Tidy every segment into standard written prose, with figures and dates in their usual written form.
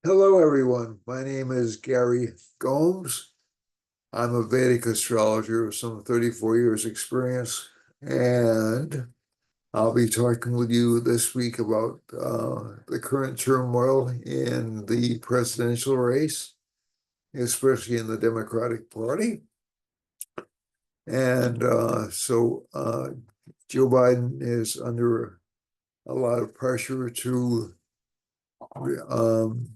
Hello, everyone. My name is Gary Gomes. I'm a Vedic astrologer with some 34 years experience, and I'll be talking with you this week about the current turmoil in the presidential race, especially in the Democratic Party. And Joe Biden is under a lot of pressure to um,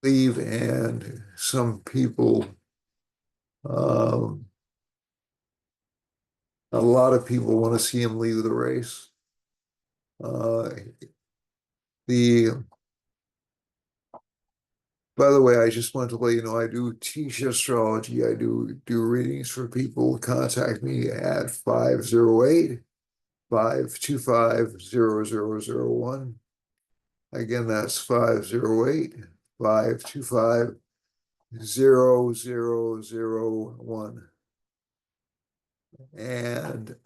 leave, and some people um, a lot of people want to see him leave the race. Uh, the By the way, I just want to let you know I do teach astrology. I do readings for people. Contact me at 508-525-0001. Again, that's 508-525-0001. And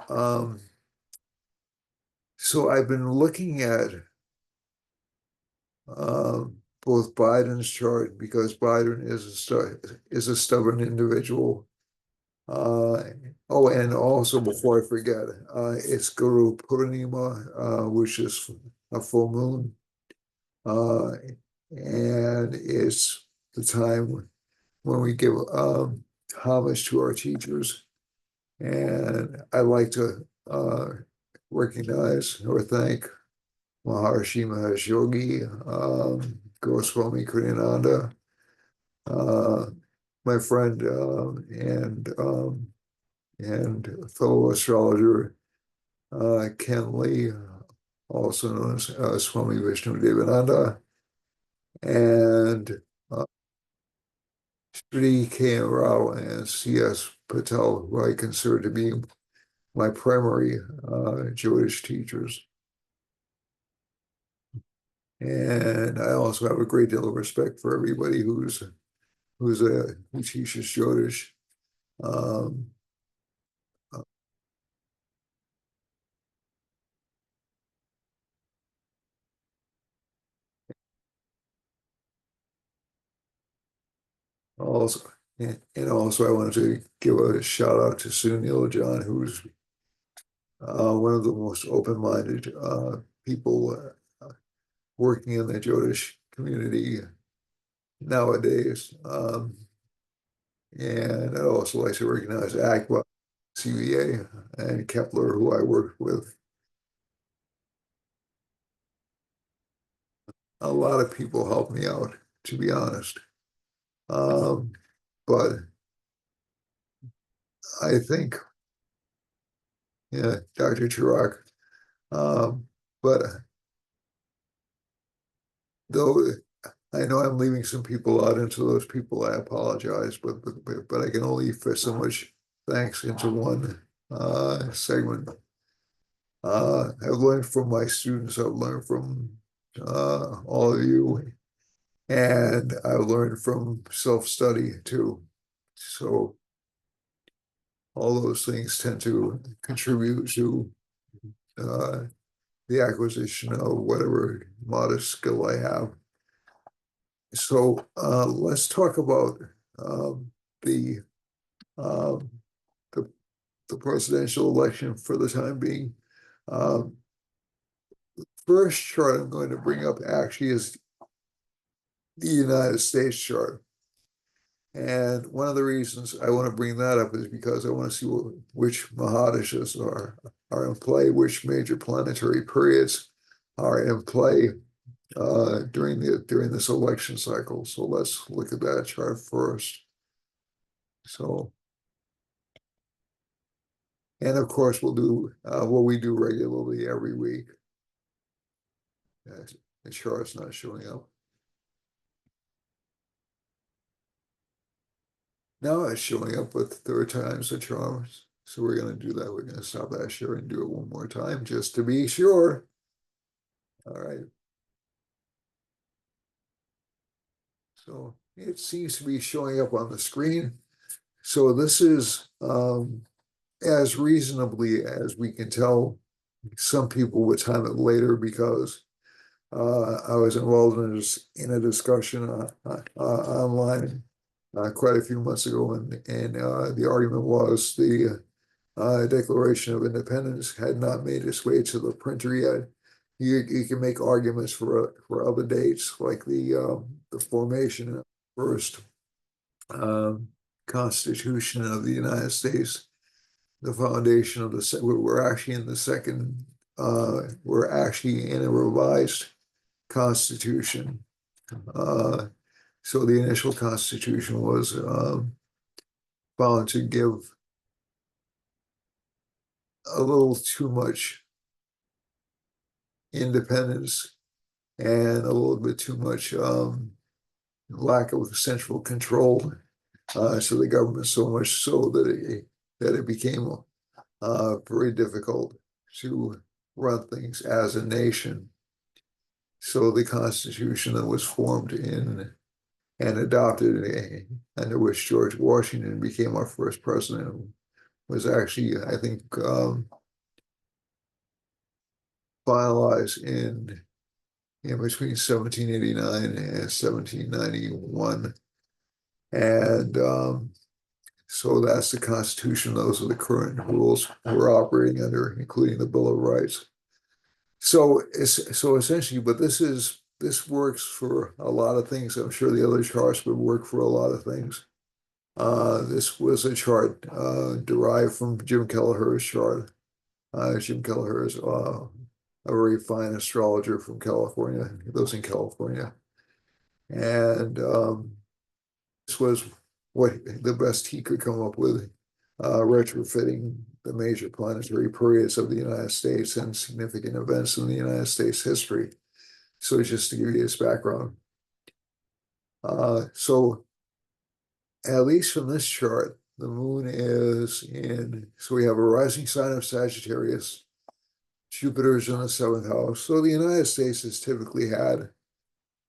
so I've been looking at both Biden's chart, because Biden is a stubborn individual. Oh, and also before I forget, it's Guru Purnima, which is a full moon, uh, and it's the time when we give homage to our teachers. And I like to recognize or thank Maharshi Mahesh Yogi, Goswami Kriyananda, my friend and fellow astrologer Ken Lee, also known as Swami Vishnu Devananda, and Sri K. Rao and C.S. Patel, who I consider to be my primary Jewish teachers. And I also have a great deal of respect for everybody who teaches Jyotish. Um, also, and also I wanted to give a shout out to Sunil John, who's one of the most open-minded people working in the Jyotish community nowadays. And I'd also like to recognize Akbar, CVA, and Kepler, who I worked with. A lot of people helped me out, to be honest. Um, but I think, yeah, Dr. Chirac. Um, but though I know I'm leaving some people out, and to those people I apologize, but I can only fit so much thanks into one segment. I've learned from my students, I've learned from all of you, and I've learned from self-study too. So all those things tend to contribute to uh, the acquisition of whatever modest skill I have. So let's talk about um, the, um, the the presidential election for the time being. Um, First chart I'm going to bring up actually is the United States chart. And one of the reasons I want to bring that up is because I want to see which Mahadashas are in play, which major planetary periods are in play during this election cycle. So let's look at that chart first. So, and of course, we'll do what we do regularly every week. The chart's not showing up. Now it's showing up with third times the charms. So we're going to do that. We're going to stop that share and do it one more time just to be sure. All right. So it seems to be showing up on the screen. So this is as reasonably as we can tell. Some people would time it later because I was involved in a discussion online quite a few months ago, and the argument was the Declaration of Independence had not made its way to the printer yet. You can make arguments for other dates, like the formation of the first um, Constitution of the United States, the foundation of we're actually in the second, we're actually in a revised Constitution. Uh, so the initial Constitution was found to give a little too much independence and a little bit too much lack of central control to the government, so much so that it became very difficult to run things as a nation. So the Constitution that was formed in and adopted, under which George Washington became our first president, was actually, I think, finalized in between 1789 and 1791. And so that's the Constitution. Those are the current rules we're operating under, including the Bill of Rights. So essentially, but this works for a lot of things. I'm sure the other charts would work for a lot of things. This was a chart derived from Jim Kelleher's chart. Jim Kelleher is a very fine astrologer from California. He lives in California. And this was what the best he could come up with, retrofitting the major planetary periods of the United States and significant events in the United States history. So just to give you this background. So at least from this chart, the moon is so we have a rising sign of Sagittarius, Jupiter's in the seventh house. So the United States has typically had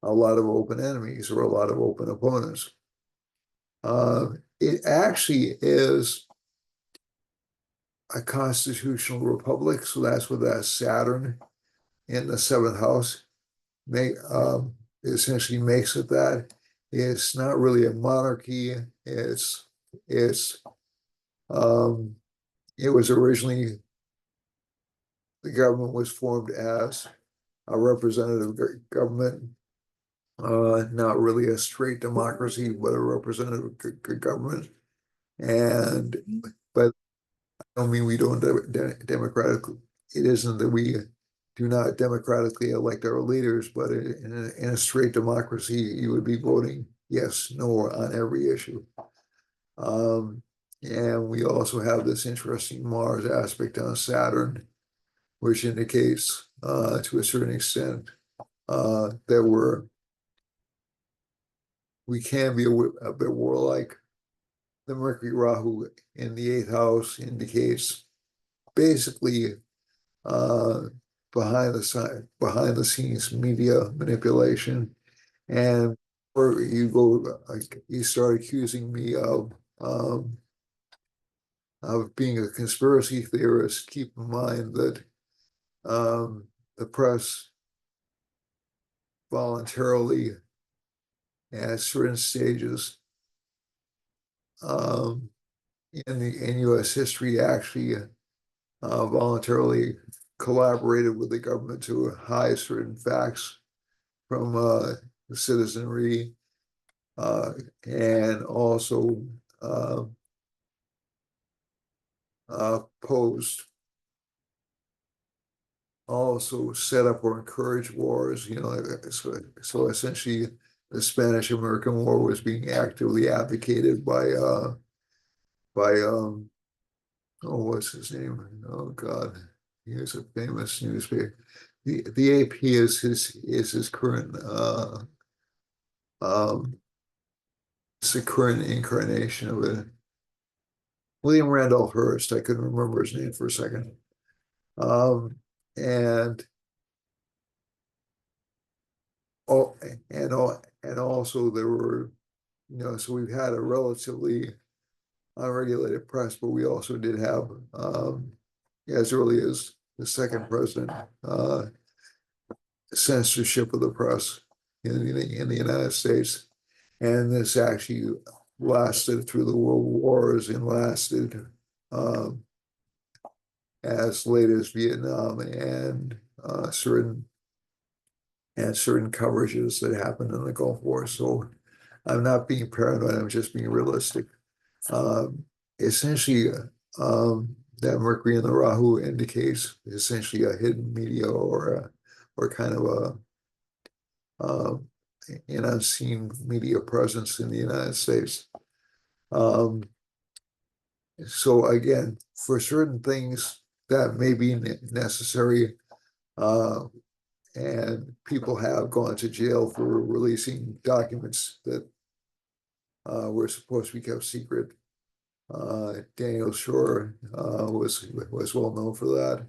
a lot of open enemies or a lot of open opponents. It actually is a constitutional republic, so that's what that Saturn in the seventh house essentially makes it that. It's not really a monarchy. It was originally, the government was formed as a representative government, not really a straight democracy, but a representative government. And but I don't mean we don't democratically. It isn't that we do not democratically elect our leaders, but in a straight democracy, you would be voting yes, no on every issue. And we also have this interesting Mars aspect on Saturn, which indicates to a certain extent that we can be a bit warlike. The Mercury Rahu in the eighth house indicates basically behind the scenes media manipulation, and or you start accusing me of being a conspiracy theorist. Keep in mind that the press voluntarily at certain stages in U.S. history actually voluntarily collaborated with the government to hide certain facts from the citizenry, and also set up or encourage wars. So essentially, the Spanish-American War was being actively advocated by oh, what's his name? Oh God, he was a famous newspaper. The AP is his current it's the current incarnation of it. William Randolph Hearst. I couldn't remember his name for a second. Um, and oh, and also there were, so we've had a relatively unregulated press, but we also did have, as early as the second president, censorship of the press in the United States. And this actually lasted through the world wars and lasted um, as late as Vietnam and certain coverages that happened in the Gulf War. So I'm not being paranoid, I'm just being realistic. Essentially, that Mercury in the Rahu indicates essentially a hidden media or kind of um, an unseen media presence in the United States. Um, so again, for certain things that may be necessary, uh, and people have gone to jail for releasing documents that were supposed to be kept secret. Daniel Shore was well known for that,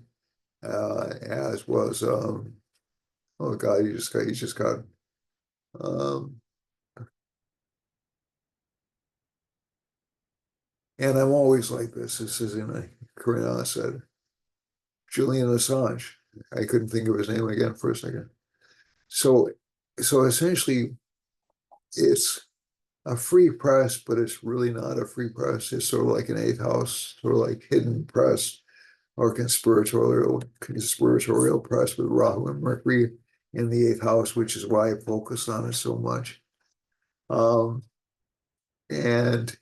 as was oh God, he just got um, and I'm always like this. This is in a Karina said Julian Assange. I couldn't think of his name again for a second. So so essentially, it's a free press, but it's really not a free press. It's sort of like an eighth house, sort of like hidden press or conspiratorial press with Rahu and Mercury in the eighth house, which is why I focus on it so much. Um, and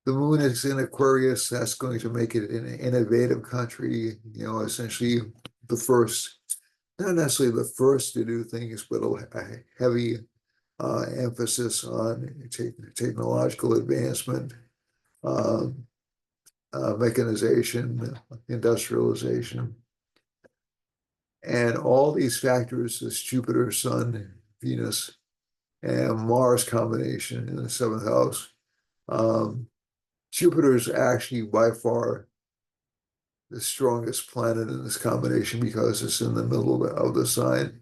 the moon is in Aquarius. That's going to make it an innovative country. You know, essentially the first, not necessarily the first to do things, but a heavy emphasis on technological advancement, um, mechanization, industrialization. And all these factors, this Jupiter, Sun, Venus, and Mars combination in the seventh house. Jupiter is actually by far the strongest planet in this combination because it's in the middle of the sign.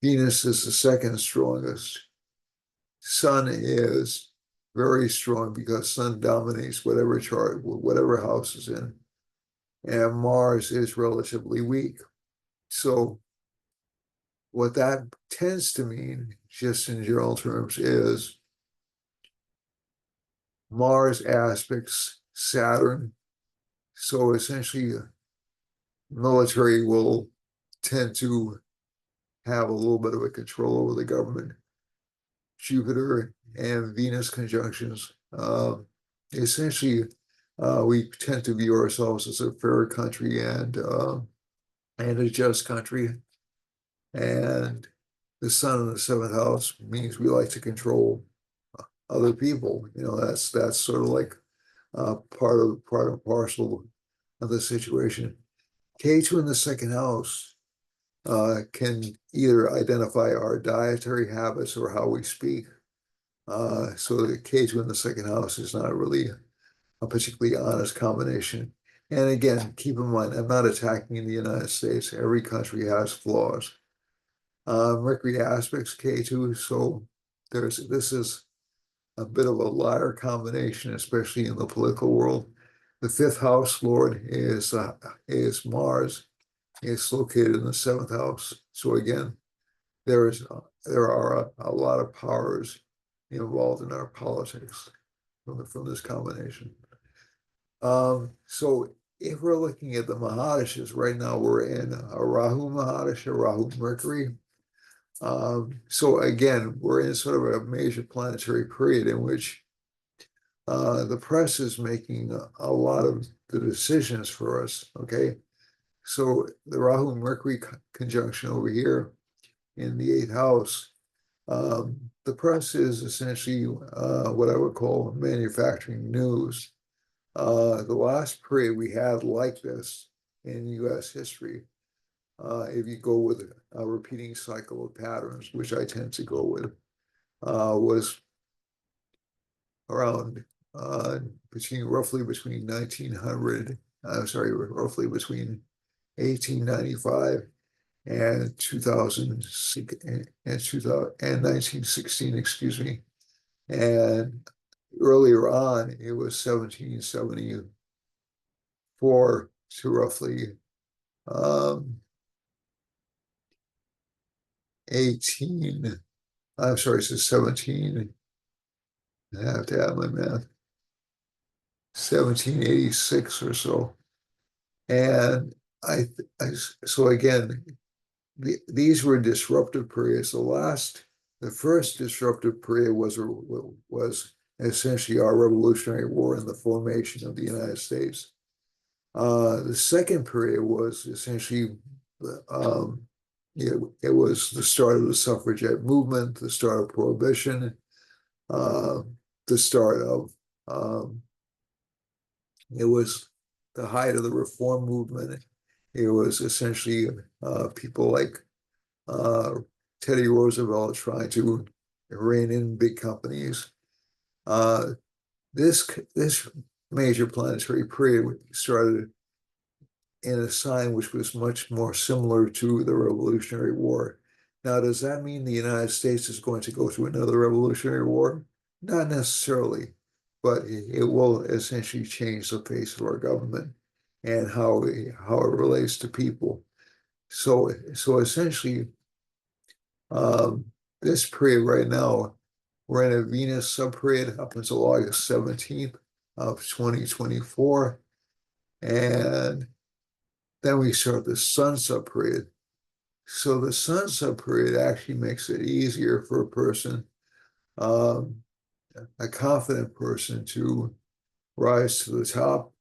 Venus is the second strongest. Sun is very strong because Sun dominates whatever chart, whatever house is in. And Mars is relatively weak. So what that tends to mean, just in general terms, is Mars aspects Saturn. So essentially, military will tend to have a little bit of a control over the government. Jupiter and Venus conjunctions. Essentially, we tend to view ourselves as a fair country and a just country. And the sun in the seventh house means we like to control other people. You know, that's sort of like part and parcel of the situation. K2 in the second house can either identify our dietary habits or how we speak. So the K2 in the second house is not really a particularly honest combination. And again, keep in mind, I'm not attacking the United States. Every country has flaws. Mercury aspects K2, so this is a bit of a liar combination, especially in the political world. The fifth house lord is Mars. It's located in the seventh house. So again, there are a lot of powers involved in our politics from this combination. So if we're looking at the Mahadashas, right now we're in a Rahu Mahadasha, Rahu Mercury. So again, we're in sort of a major planetary period in which the press is making a lot of the decisions for us, okay? So the Rahu Mercury conjunction over here in the eighth house, the press is essentially what I would call manufacturing news. The last period we had like this in US history, if you go with a repeating cycle of patterns, which I tend to go with, was around roughly between 1900, I'm sorry, roughly between 1895 and 2006 and 2000 and 1916, excuse me. And earlier on, it was 1774 to roughly 18, I'm sorry, it's 17. I have to add my math. 1786 or so. And I so again, these were disruptive periods. The first disruptive period was essentially our Revolutionary War and the formation of the United States. The second period was essentially um, it was the start of the suffragette movement, the start of prohibition, uh, the start of it was the height of the reform movement. It was essentially people like uh, Teddy Roosevelt trying to rein in big companies. Uh, this major planetary period started in a sign which was much more similar to the Revolutionary War. Now, does that mean the United States is going to go through another Revolutionary War? Not necessarily, but it will essentially change the face of our government and how it relates to people. So essentially, um, this period right now, we're in a Venus subperiod up until August 17th of 2024. And then we start the Sun subperiod. So the Sun subperiod actually makes it easier for a person, um, a confident person, to rise to the top.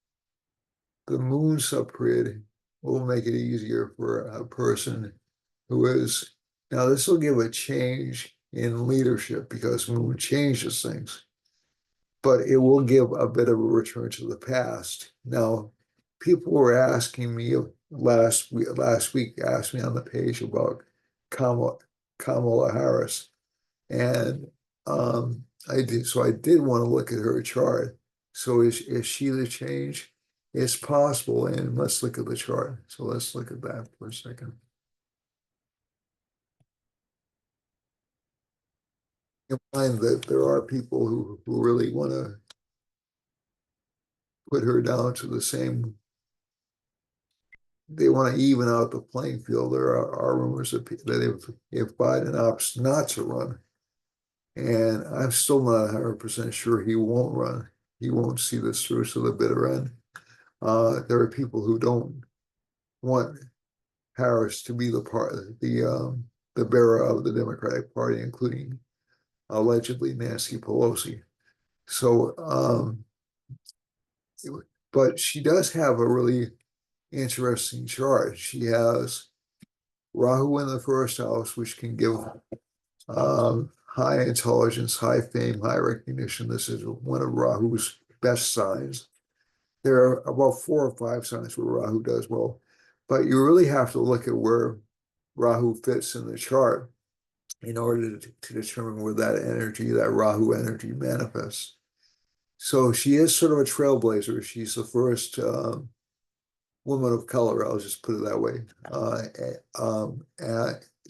The Moon subperiod will make it easier for a person who is, now this will give a change in leadership because Moon changes things, but it will give a bit of a return to the past. Now, people were asking me last week asked me on the page about Kamala, Kamala Harris, and I did want to look at her chart. So is she the change? It's possible, and let's look at the chart. So let's look at that for a second. You find that there are people who really want to put her down to the same. They want to even out the playing field. There are rumors that if Biden opts not to run, and I'm still not 100% sure he won't run, he won't see this through to the bitter end. There are people who don't want Harris to be the bearer of the Democratic Party, including allegedly Nancy Pelosi. So, but she does have a really interesting chart. She has Rahu in the first house, which can give high intelligence, high fame, high recognition. This is one of Rahu's best signs. There are about 4 or 5 signs where Rahu does well, but you really have to look at where Rahu fits in the chart in order to determine where that Rahu energy manifests. So she is sort of a trailblazer. She's the first woman of color, I'll just put it that way,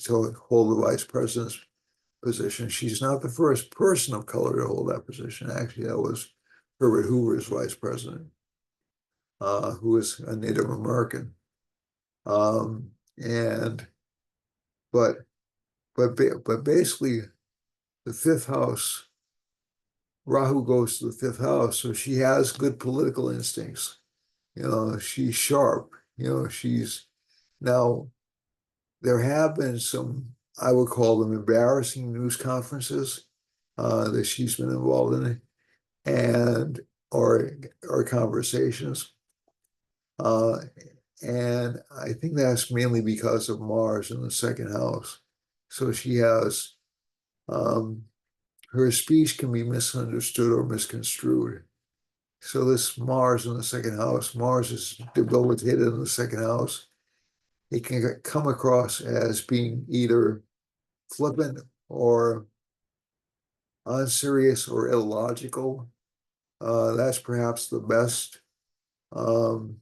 to hold the vice president's position. She's not the first person of color to hold that position. Actually, that was Herbert Hoover's vice president, who was a Native American. And but but basically, the fifth house, Rahu goes to the fifth house, so she has good political instincts. She's sharp. She's now there have been some, I would call them embarrassing news conferences that she's been involved in, and or conversations. Uh, and I think that's mainly because of Mars in the second house. So she has her speech can be misunderstood or misconstrued. So this Mars in the second house, Mars is debilitated in the second house. It can come across as being either flippant or unserious or illogical. That's perhaps the best um,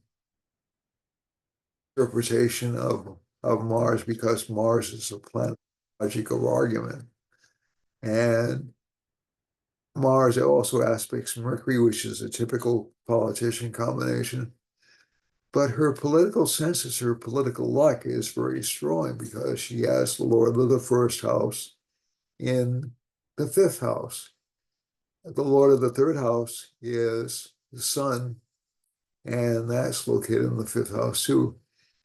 interpretation of Mars because Mars is a planet of argument. And Mars also aspects Mercury, which is a typical politician combination. But her political census, her political luck is very strong because she has the Lord of the first house in the fifth house. The Lord of the third house is the sun, and that's located in the fifth house too.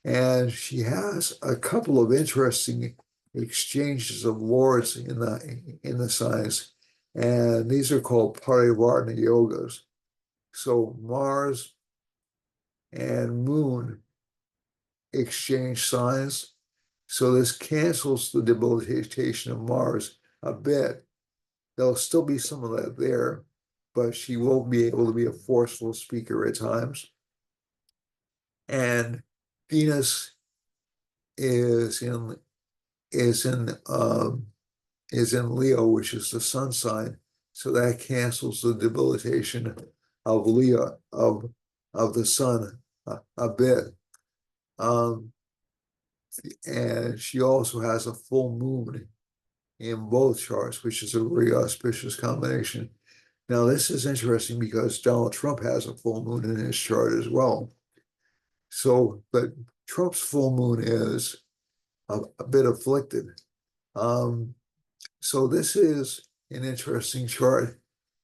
And she has a couple of interesting exchanges of lords in the signs, and these are called Parivartana yogas. So Mars and Moon exchange signs. So this cancels the debilitation of Mars a bit. There'll still be some of that there, but she won't be able to be a forceful speaker at times. And Venus is in is in is in Leo, which is the sun sign. So that cancels the debilitation of Leo of the sun a bit. Um, and she also has a full moon in both charts, which is a very auspicious combination. Now, this is interesting because Donald Trump has a full moon in his chart as well. So, but Trump's full moon is a bit afflicted. Um, so this is an interesting chart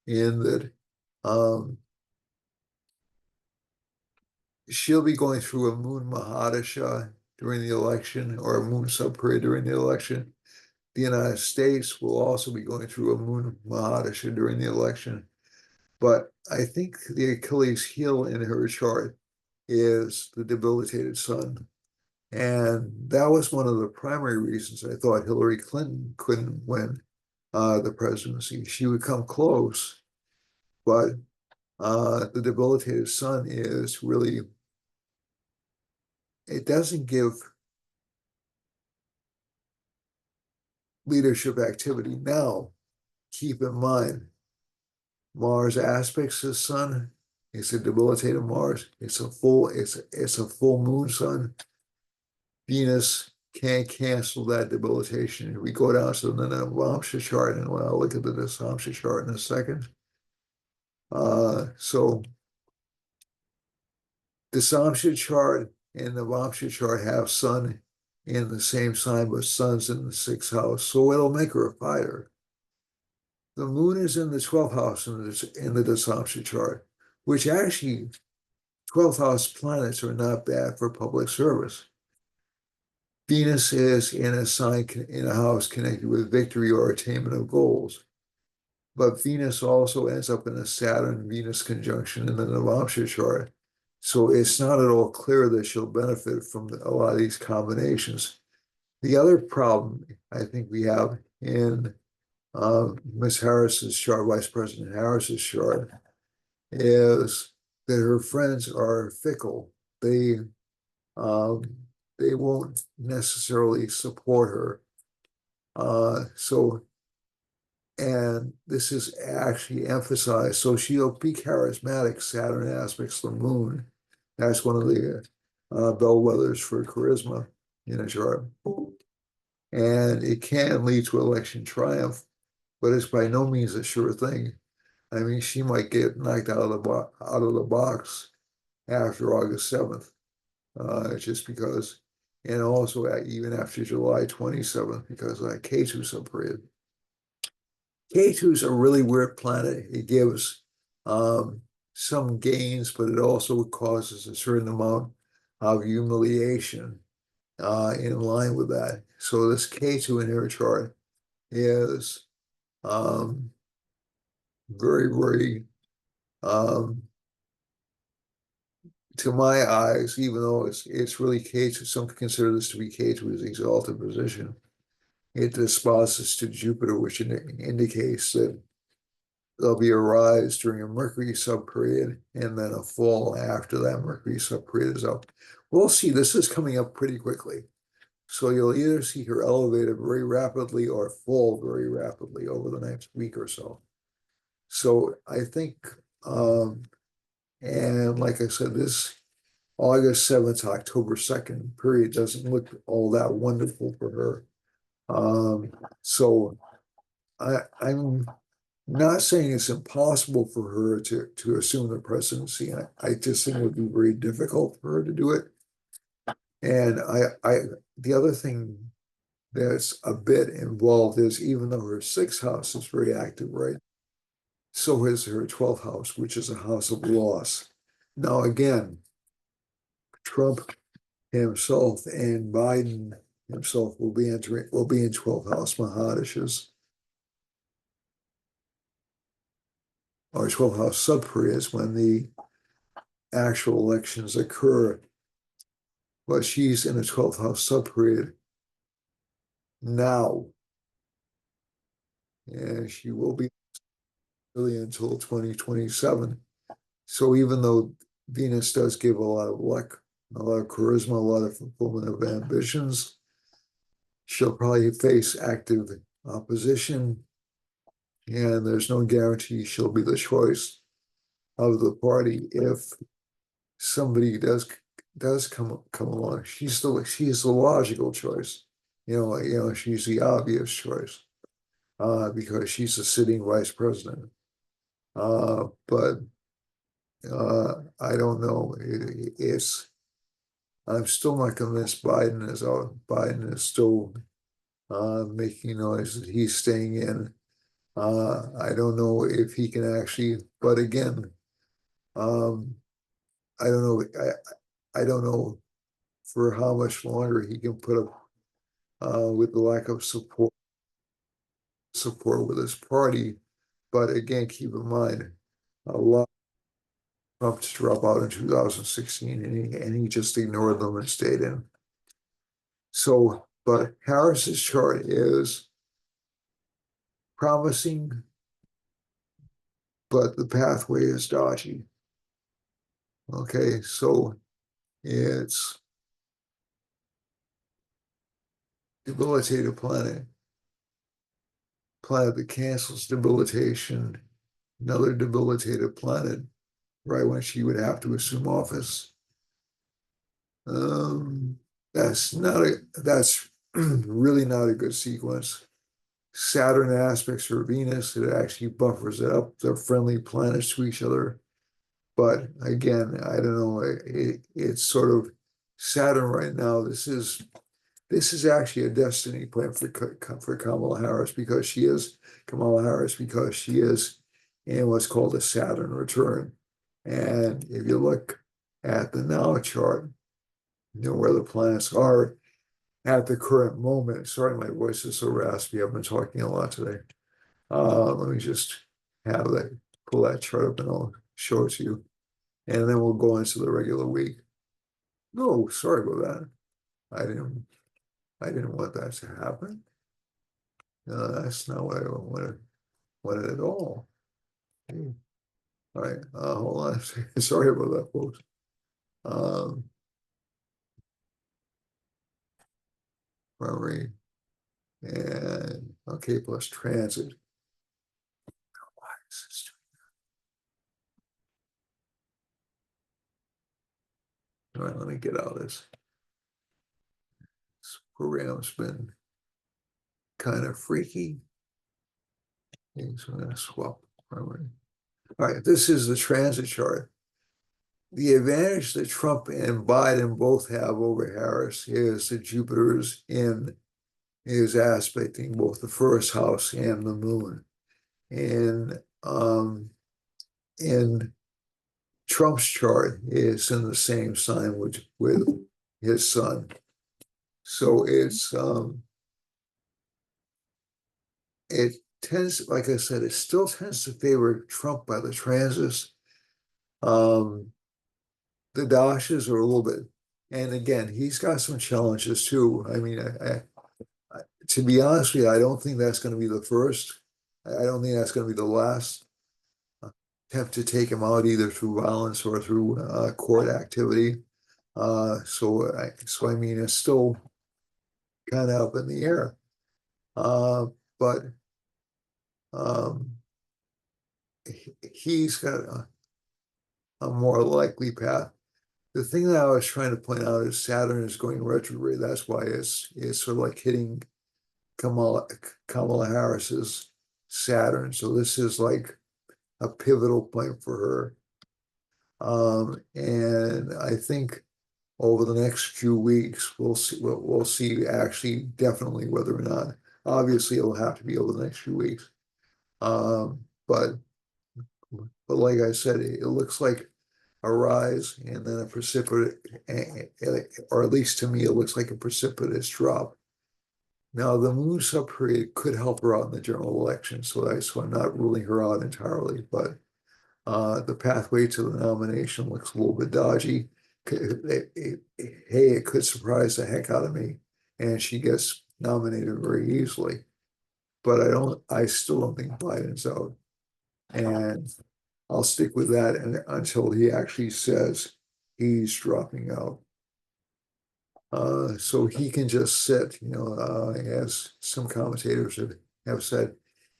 in that um, she'll be going through a moon Mahadasha during the election or a moon subperiod during the election. The United States will also be going through a moon Mahadasha during the election. But I think the Achilles heel in her chart is the debilitated sun. And that was one of the primary reasons I thought Hillary Clinton couldn't win the presidency. She would come close, but the debilitated sun is really, it doesn't give leadership activity. Now, keep in mind, Mars aspects the sun. It's a debilitated Mars. It's a full moon sun. Venus can't cancel that debilitation. We go down to the Navamsha chart, and when I look at the Navamsha chart in a second. So the Samsha chart and the Vamsha chart have sun in the same sign, but sun's in the sixth house. So it'll make her a fighter. The moon is in the 12th house in the Dasamsha chart, which actually 12th house planets are not bad for public service. Venus is in a sign in a house connected with victory or attainment of goals. But Venus also ends up in a Saturn-Venus conjunction in the Navamsha chart. So it's not at all clear that she'll benefit from a lot of these combinations. The other problem I think we have in Ms. Harris's chart, Vice President Harris's chart, is that her friends are fickle. Um, they won't necessarily support her. And this is actually emphasized. So she'll be charismatic. Saturn aspects the moon. That's one of the bellwethers for charisma in a chart. And it can lead to election triumph, but it's by no means a sure thing. I mean, she might get knocked out of the box after August 7th, just because, and also even after July 27th, because of that K2 subperiod. K2 is a really weird planet. It gives some gains, but it also causes a certain amount of humiliation in line with that. So this K2 in her chart is very, very, to my eyes, even though it's really K2, some consider this to be K2's exalted position. It disposes to Jupiter, which indicates that there'll be a rise during a Mercury subperiod and then a fall after that Mercury subperiod is up. We'll see. This is coming up pretty quickly. So you'll either see her elevated very rapidly or fall very rapidly over the next week or so. So I think, and like I said, this August 7th to October 2nd period doesn't look all that wonderful for her. So I'm Not saying it's impossible for her to assume the presidency. I just think it would be very difficult for her to do it. And the other thing that's a bit involved is even though her sixth house is very active, right? So is her 12th house, which is a house of loss. Now, again, Trump himself and Biden himself will be in 12th house Mahadishas or 12th house subperiods when the actual elections occur. But she's in a 12th house subperiod now, and she will be really until 2027. So even though Venus does give a lot of luck, a lot of charisma, a lot of fulfillment of ambitions, she'll probably face active opposition, and there's no guarantee she'll be the choice of the party if somebody does come along. She's the logical choice. She's the obvious choice because she's the sitting vice president. But I don't know. I'm still not convinced Biden is out. Biden is still making noise that he's staying in. I don't know if he can actually, but again, um, I don't know. I don't know for how much longer he can put up with the lack of support with his party. But again, keep in mind, a lot of Trump to drop out in 2016, and he just ignored them and stayed in. So, but Harris's chart is promising, but the pathway is dodgy. Okay, so it's debilitated planet that cancels debilitation, another debilitated planet, right when she would have to assume office. Um, that's really not a good sequence. Saturn aspects for Venus, it actually buffers it up. They're friendly planets to each other. But again, I don't know. It's sort of Saturn right now. This is actually a destiny plan for Kamala Harris because she is in what's called a Saturn return. And if you look at the now chart, where the planets are at the current moment. Sorry, my voice is so raspy. I've been talking a lot today. Let me just have that pull that chart up and I'll show it to you. And then we'll go into the regular week. No, sorry about that. I didn't I didn't want that to happen. No, that's not what I wanted at all. Hey, all right, hold on. Sorry about that, folks. Um, Primary and okay, plus transit. Why is this all right, let me get out of this. This program's been kind of freaky. Okay, so I'm going to swap primary. All right, this is the transit chart. The advantage that Trump and Biden both have over Harris is that Jupiter's is aspecting both the first house and the moon. And in Trump's chart is in the same sign with his sun. So it tends, like I said, it still tends to favor Trump by the transits. Um, the dashes are a little bit, and again, he's got some challenges too. I mean, to be honest with you, I don't think that's going to be the first. I don't think that's going to be the last attempt to take him out either through violence or through court activity. So I mean, it's still kind of up in the air. But um, he's got a more likely path. The thing that I was trying to point out is Saturn is going retrograde. That's why it's sort of like hitting Kamala Harris's Saturn. So this is like a pivotal point for her. And I think over the next few weeks, we'll see actually definitely whether or not, obviously it'll have to be over the next few weeks. But like I said, it looks like a rise and then a precipitous, or at least to me, it looks like a precipitous drop. Now, the moon sub period could help her out in the general election, so I'm not ruling her out entirely, but the pathway to the nomination looks a little bit dodgy. Hey, it could surprise the heck out of me, and she gets nominated very easily. But I still don't think Biden's out. And I'll stick with that until he actually says he's dropping out. So he can just sit, as some commentators have said,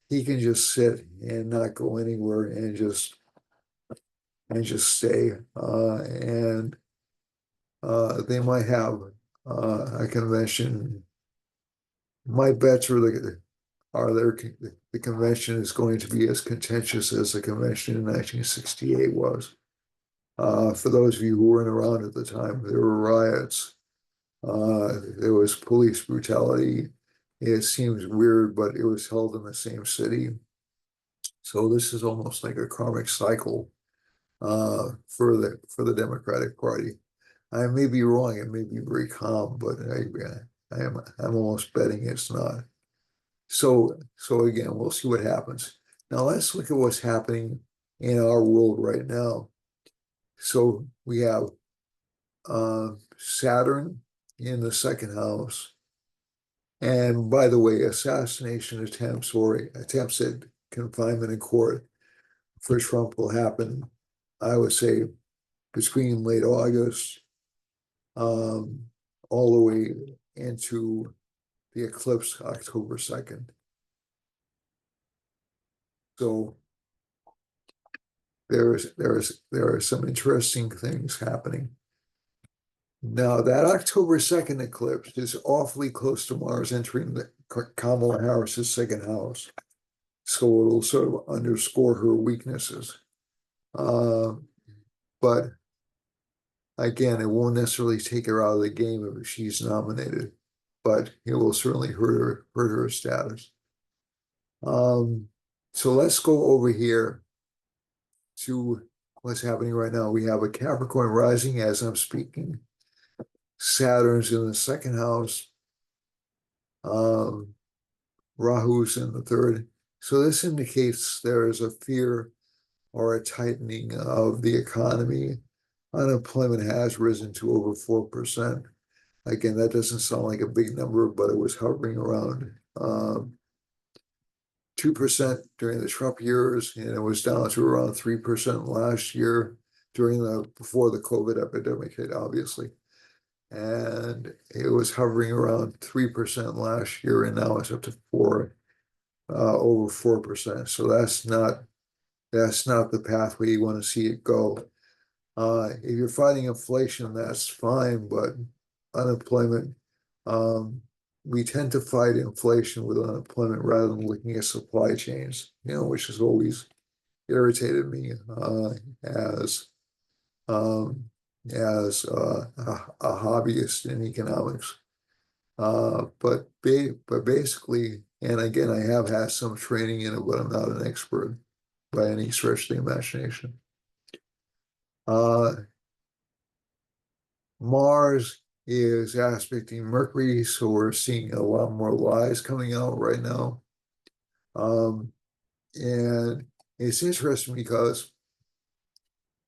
he can just sit and not go anywhere and just stay. And they might have a convention. My bets the convention is going to be as contentious as the convention in 1968 was. For those of you who weren't around at the time, there were riots. There was police brutality. It seems weird, but it was held in the same city. So this is almost like a karmic cycle for the Democratic Party. I may be wrong. It may be very calm, but I'm almost betting it's not. So again, we'll see what happens. Now let's look at what's happening in our world right now. So we have Saturn in the second house. And by the way, assassination attempts or attempts at confinement in court for Trump will happen, I would say, between late August all the way into the eclipse October 2nd. So there are some interesting things happening. Now, that October 2nd eclipse is awfully close to Mars entering Kamala Harris's second house. So it'll sort of underscore her weaknesses. But again, it won't necessarily take her out of the game if she's nominated, but it will certainly hurt her status. So let's go over here to what's happening right now. We have a Capricorn rising as I'm speaking. Saturn's in the second house. Rahu's in the third. So this indicates there is a fear or a tightening of the economy. Unemployment has risen to over 4%. Again, that doesn't sound like a big number, but it was hovering around 2% during the Trump years, and it was down to around 3% last year before the COVID epidemic hit, obviously. And it was hovering around 3% last year, and now it's up to over 4%. So that's not the pathway you want to see it go. If you're fighting inflation, that's fine, but unemployment, we tend to fight inflation with unemployment rather than looking at supply chains, which has always irritated me as a hobbyist in economics. But basically, and again, I have had some training in it, but I'm not an expert by any stretch of the imagination. Mars is aspecting Mercury, so we're seeing a lot more lies coming out right now. And it's interesting because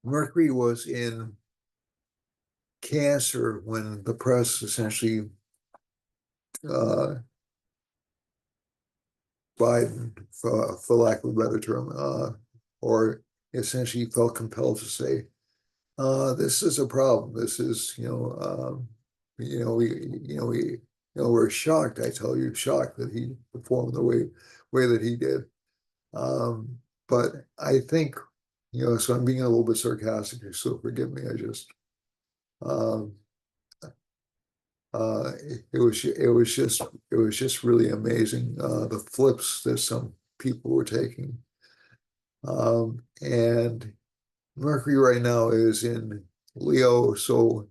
Mercury was in Cancer when the press essentially Biden, for lack of a better term, or essentially felt compelled to say, this is a problem. This is, we're shocked. I tell you, shocked that he performed the way that he did. But I think, so I'm being a little bit sarcastic, so forgive me. It was just really amazing. The flips that some people were taking. And Mercury right now is in Leo, so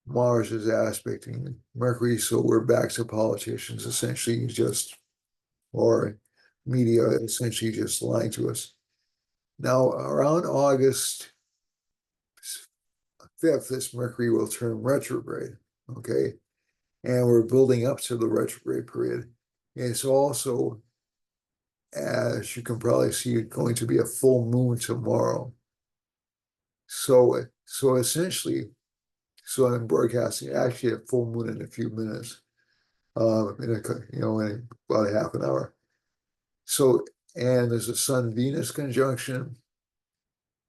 Mars is aspecting Mercury, so we're back to politicians essentially just, or media essentially just lying to us. Now, around August 5th, this Mercury will turn retrograde, okay? And we're building up to the retrograde period. It's also, as you can probably see, going to be a full moon tomorrow. So essentially, so I'm broadcasting actually a full moon in a few minutes, in about a half an hour. So, and there's a Sun-Venus conjunction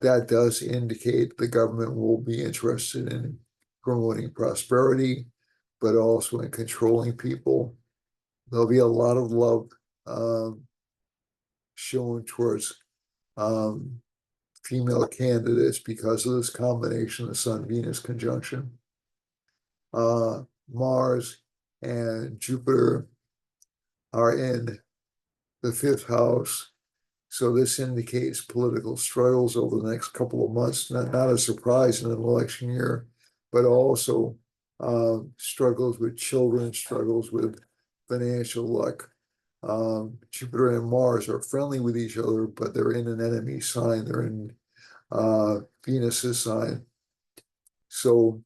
that does indicate the government will be interested in promoting prosperity, but also in controlling people. There'll be a lot of love shown towards um, female candidates because of this combination of Sun-Venus conjunction. Mars and Jupiter are in the fifth house. So this indicates political struggles over the next couple of months, not a surprise in an election year, but also struggles with children, struggles with financial luck. Jupiter and Mars are friendly with each other, but they're in an enemy sign. They're in Venus's sign. So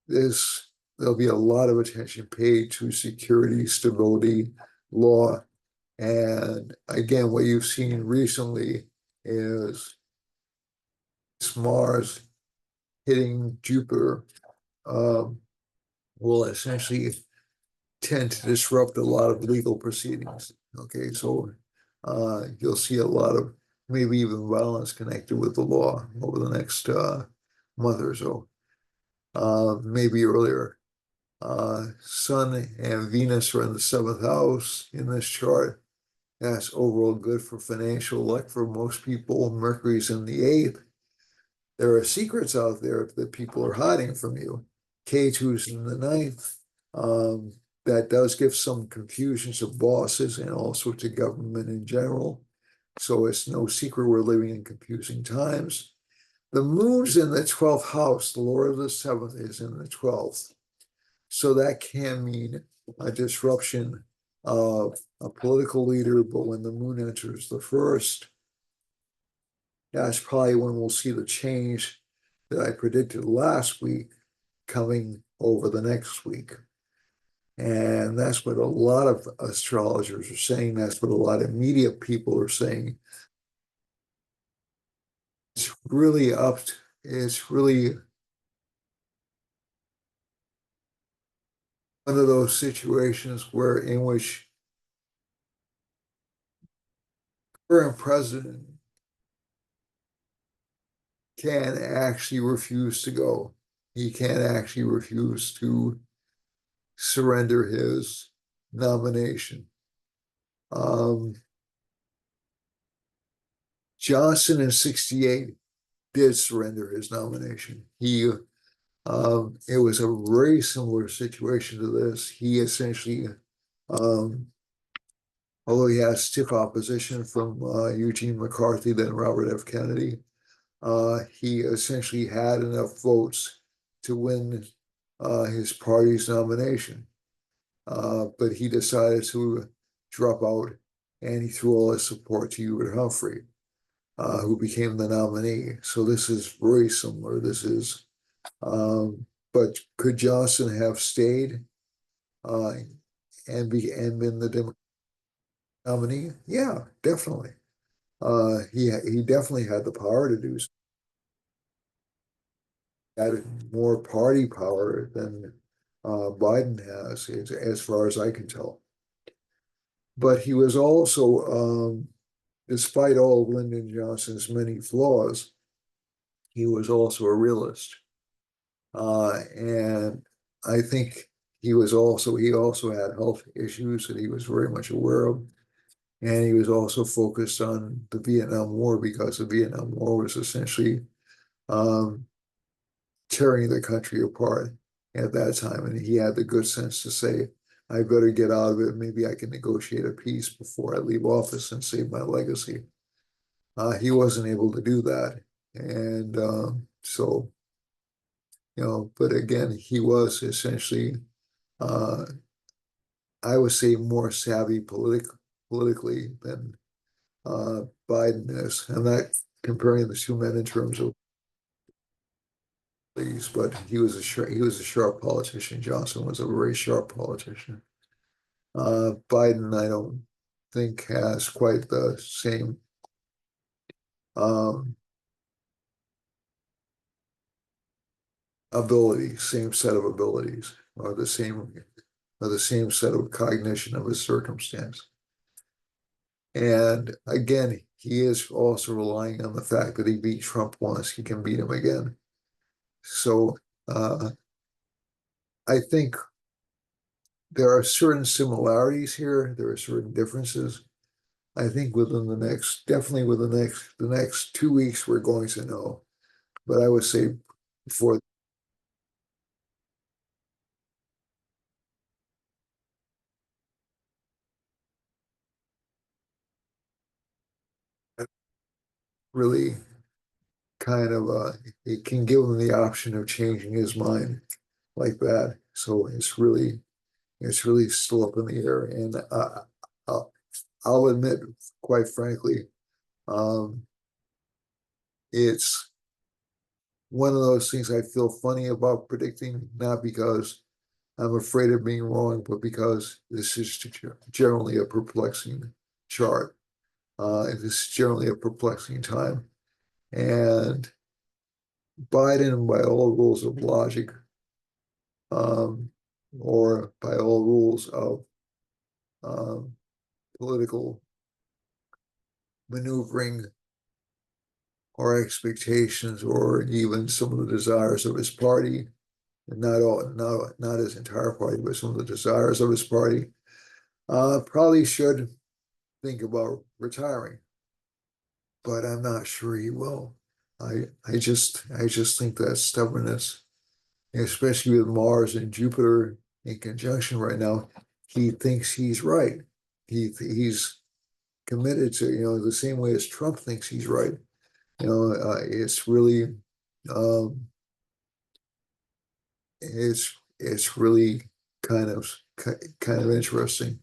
there'll be a lot of attention paid to security, stability, law. And again, what you've seen recently is Mars hitting Jupiter will essentially tend to disrupt a lot of legal proceedings. Okay, so you'll see a lot of maybe even violence connected with the law over the next month or so, maybe earlier. Sun and Venus are in the seventh house in this chart. That's overall good for financial luck for most people. Mercury's in the eighth. There are secrets out there that people are hiding from you. K2's in the ninth. That does give some confusion to bosses and also to government in general. So it's no secret we're living in confusing times. The moon's in the 12th house. The Lord of the seventh is in the 12th. So that can mean a disruption of a political leader, but when the moon enters the first, that's probably when we'll see the change that I predicted last week coming over the next week. And that's what a lot of astrologers are saying. That's what a lot of media people are saying. It's really one of those situations where in which current president can actually refuse to go. He can actually refuse to surrender his nomination. Johnson in 68 did surrender his nomination. It was a very similar situation to this. He essentially, although he had stiff opposition from Eugene McCarthy, then Robert F. Kennedy, he essentially had enough votes to win his party's nomination. But he decided to drop out and he threw all his support to Hubert Humphrey, who became the nominee. So this is very similar. But could Johnson have stayed and been the Democratic nominee? Yeah, definitely. He definitely had the power to do so. Had more party power than Biden has, as far as I can tell. But he was also, despite all of Lyndon Johnson's many flaws, he was also a realist. And I think he also had health issues that he was very much aware of. And he was also focused on the Vietnam War because the Vietnam War was essentially tearing the country apart at that time. And he had the good sense to say, I better get out of it. Maybe I can negotiate a peace before I leave office and save my legacy. He wasn't able to do that. And so, but again, he was essentially, uh, I would say, more savvy politically than Biden is. I'm not comparing the two men in terms of these, but he was a sharp politician. Johnson was a very sharp politician. Biden, I don't think has quite the same um, ability, same set of abilities, or the same set of cognition of his circumstance. And again, he is also relying on the fact that he beat Trump once, he can beat him again. So I think there are certain similarities here. There are certain differences. I think definitely within the next 2 weeks, we're going to know. But I would say before that, really kind of it can give him the option of changing his mind like that. So it's really still up in the air. And I'll, I'll admit, quite frankly, um, it's one of those things I feel funny about predicting, not because I'm afraid of being wrong, but because this is generally a perplexing chart. This is generally a perplexing time. And Biden, by all rules of logic, um, or by all rules of um, political maneuvering or expectations, or even some of the desires of his party, and not his entire party, but some of the desires of his party, probably should think about retiring. But I'm not sure he will. I just think that stubbornness, especially with Mars and Jupiter in conjunction right now, he thinks he's right. He's committed to, the same way as Trump thinks he's right. It's really, um, it's really kind of kind of interesting,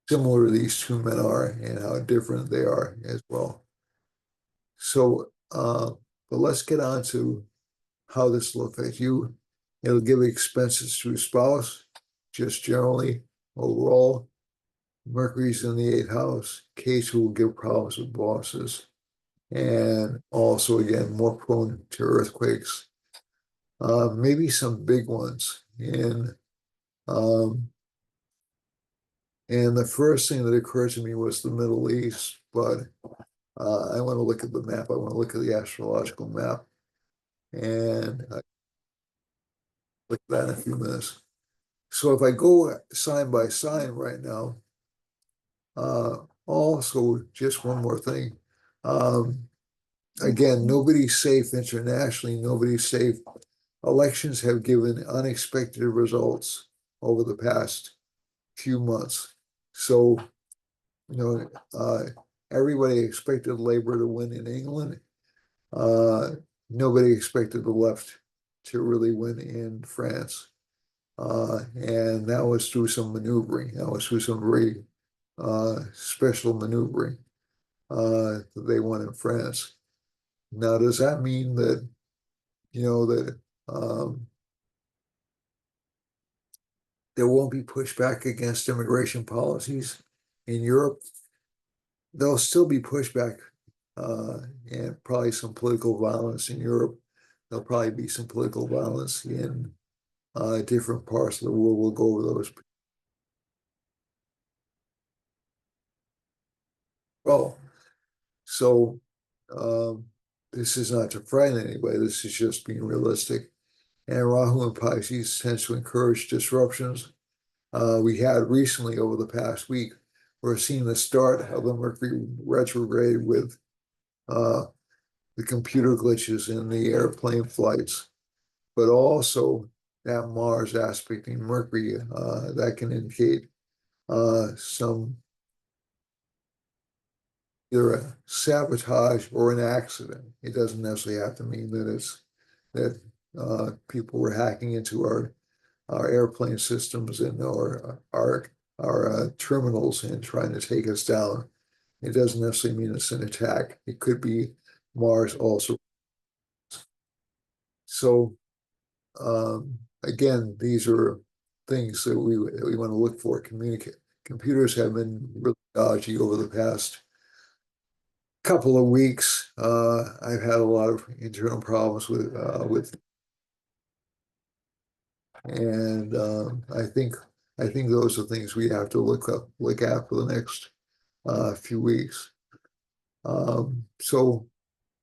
similar to these two men are, and how different they are as well. So, but let's get on to how this will affect you. It'll give expenses to a spouse, just generally overall. Mercury's in the eighth house. Case will give problems with bosses, and also again more prone to earthquakes. Maybe some big ones. Um, and the first thing that occurred to me was the Middle East, but I want to look at the map. I want to look at the astrological map, and I look at that in a few minutes. So if I go sign by sign right now, also just one more thing. Um, Again, nobody's safe internationally. Nobody's safe. Elections have given unexpected results over the past few months. So, you know, everybody expected Labour to win in England. Uh, Nobody expected the left to really win in France. And that was through some maneuvering. That was through some very special maneuvering that they won in France. Now, does that mean that, that there won't be pushback against immigration policies in Europe? There'll still be pushback and probably some political violence in Europe. There'll probably be some political violence in different parts of the world. We'll go over those. Well, so um, this is not to frighten anybody. This is just being realistic. And Rahu and Pisces tends to encourage disruptions. We had recently, over the past week, we're seeing the start of the Mercury retrograde with uh, the computer glitches in the airplane flights, but also that Mars aspecting Mercury, that can indicate some either a sabotage or an accident. It doesn't necessarily have to mean that it's that people were hacking into our airplane systems and our terminals and trying to take us down. It doesn't necessarily mean it's an attack. It could be Mars also. So again, these are things that we want to look for. Communicate. Computers have been really dodgy over the past couple of weeks. I've had a lot of internal problems with, and I think those are things we have to look at for the next few weeks. So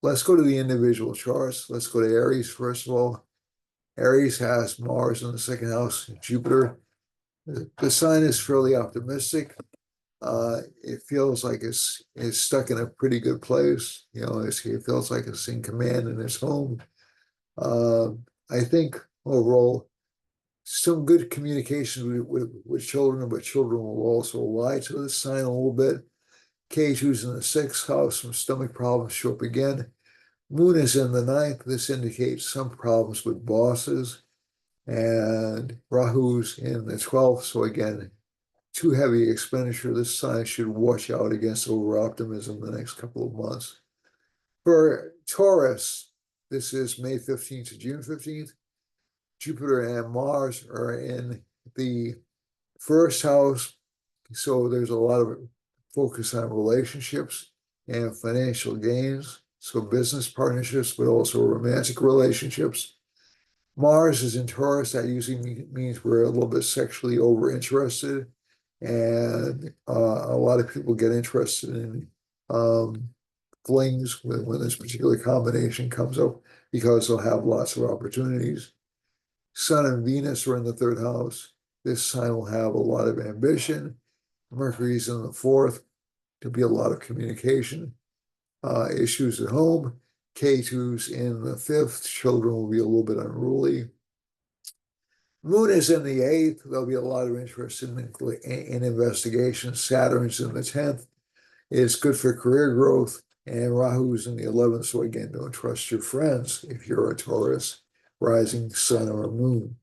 let's go to the individual charts. Let's go to Aries first of all. Aries has Mars in the second house, Jupiter. The sign is fairly optimistic. It feels like it's stuck in a pretty good place. It feels like it's in command in its home. Uh, I think overall, some good communication with children, but children will also lie to this sign a little bit. K2's in the sixth house, some stomach problems show up again. Moon is in the ninth. This indicates some problems with bosses. And Rahu's in the 12th. So again, too heavy expenditure. This sign should watch out against over optimism the next couple of months. For Taurus, this is May 15th to June 15th. Jupiter and Mars are in the first house. So there's a lot of focus on relationships and financial gains. So business partnerships, but also romantic relationships. Mars is in Taurus. That usually means we're a little bit sexually over-interested. And a lot of people get interested in flings when this particular combination comes up because they'll have lots of opportunities. Sun and Venus are in the third house. This sign will have a lot of ambition. Mercury's in the fourth. There'll be a lot of communication issues at home. K2's in the fifth. Children will be a little bit unruly. Moon is in the eighth. There'll be a lot of interest in investigation. Saturn's in the 10th. It's good for career growth. And Rahu's in the 11th. So again, don't trust your friends if you're a Taurus, rising sun or moon.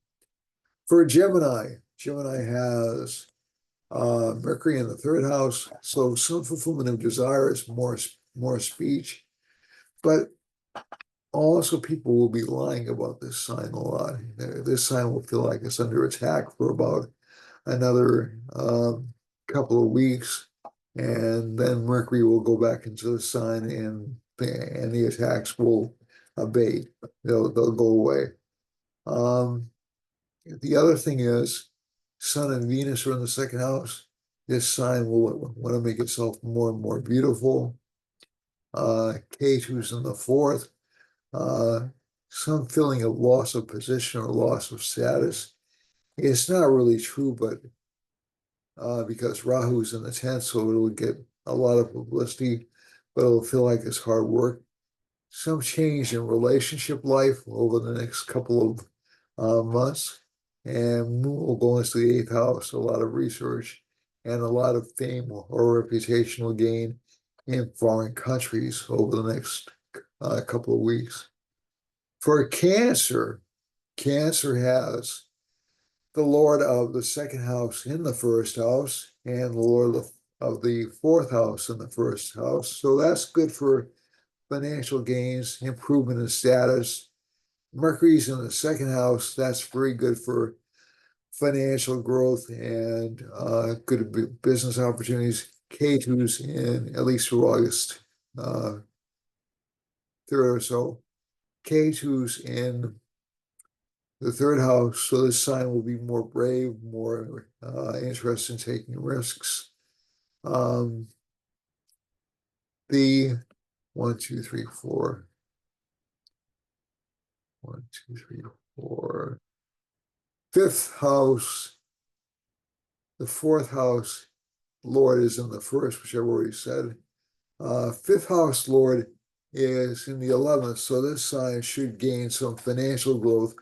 For Gemini, Gemini has Mercury in the third house. So some fulfillment of desires, more speech. But also people will be lying about this sign a lot. This sign will feel like it's under attack for about another couple of weeks. And then Mercury will go back into the sign and the attacks will abate. They'll go away. The other thing is Sun and Venus are in the second house. This sign will want to make itself more and more beautiful. K2's in the fourth. Some feeling of loss of position or loss of status. It's not really true, but because Rahu's in the 10th, so it'll get a lot of publicity, but it'll feel like it's hard work. Some change in relationship life over the next couple of months. And Moon will go into the eighth house, a lot of research and a lot of fame or reputational gain in foreign countries over the next couple of weeks. For Cancer, Cancer has the Lord of the second house in the first house and the Lord of the fourth house in the first house. So that's good for financial gains, improvement in status. Mercury's in the second house. That's very good for financial growth and good business opportunities. K2's in at least through August 3rd or so. K2's in the third house, so this sign will be more brave, more interested in taking risks. The 1, 2, 3, 4. 1, 2, 3, 4. Fifth house, the fourth house, Lord is in the first, which I've already said. Fifth house Lord is in the 11th, so this sign should gain some financial growth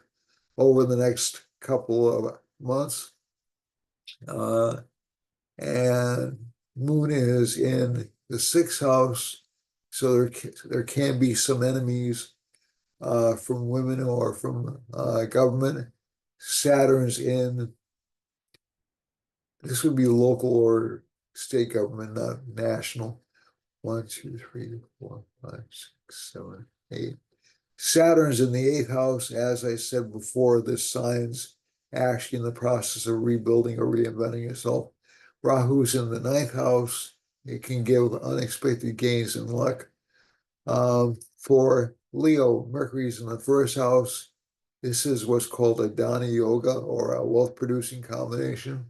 over the next couple of months. And Moon is in the sixth house, so there can be some enemies from women or from government. Saturn's in, this would be local or state government, not national. 1, 2, 3, 4, 5, 6, 7, 8. Saturn's in the eighth house. As I said before, this sign's actually in the process of rebuilding or reinventing itself. Rahu's in the ninth house. It can give unexpected gains in luck. For Leo, Mercury's in the first house. This is what's called a Dana Yoga or a wealth-producing combination.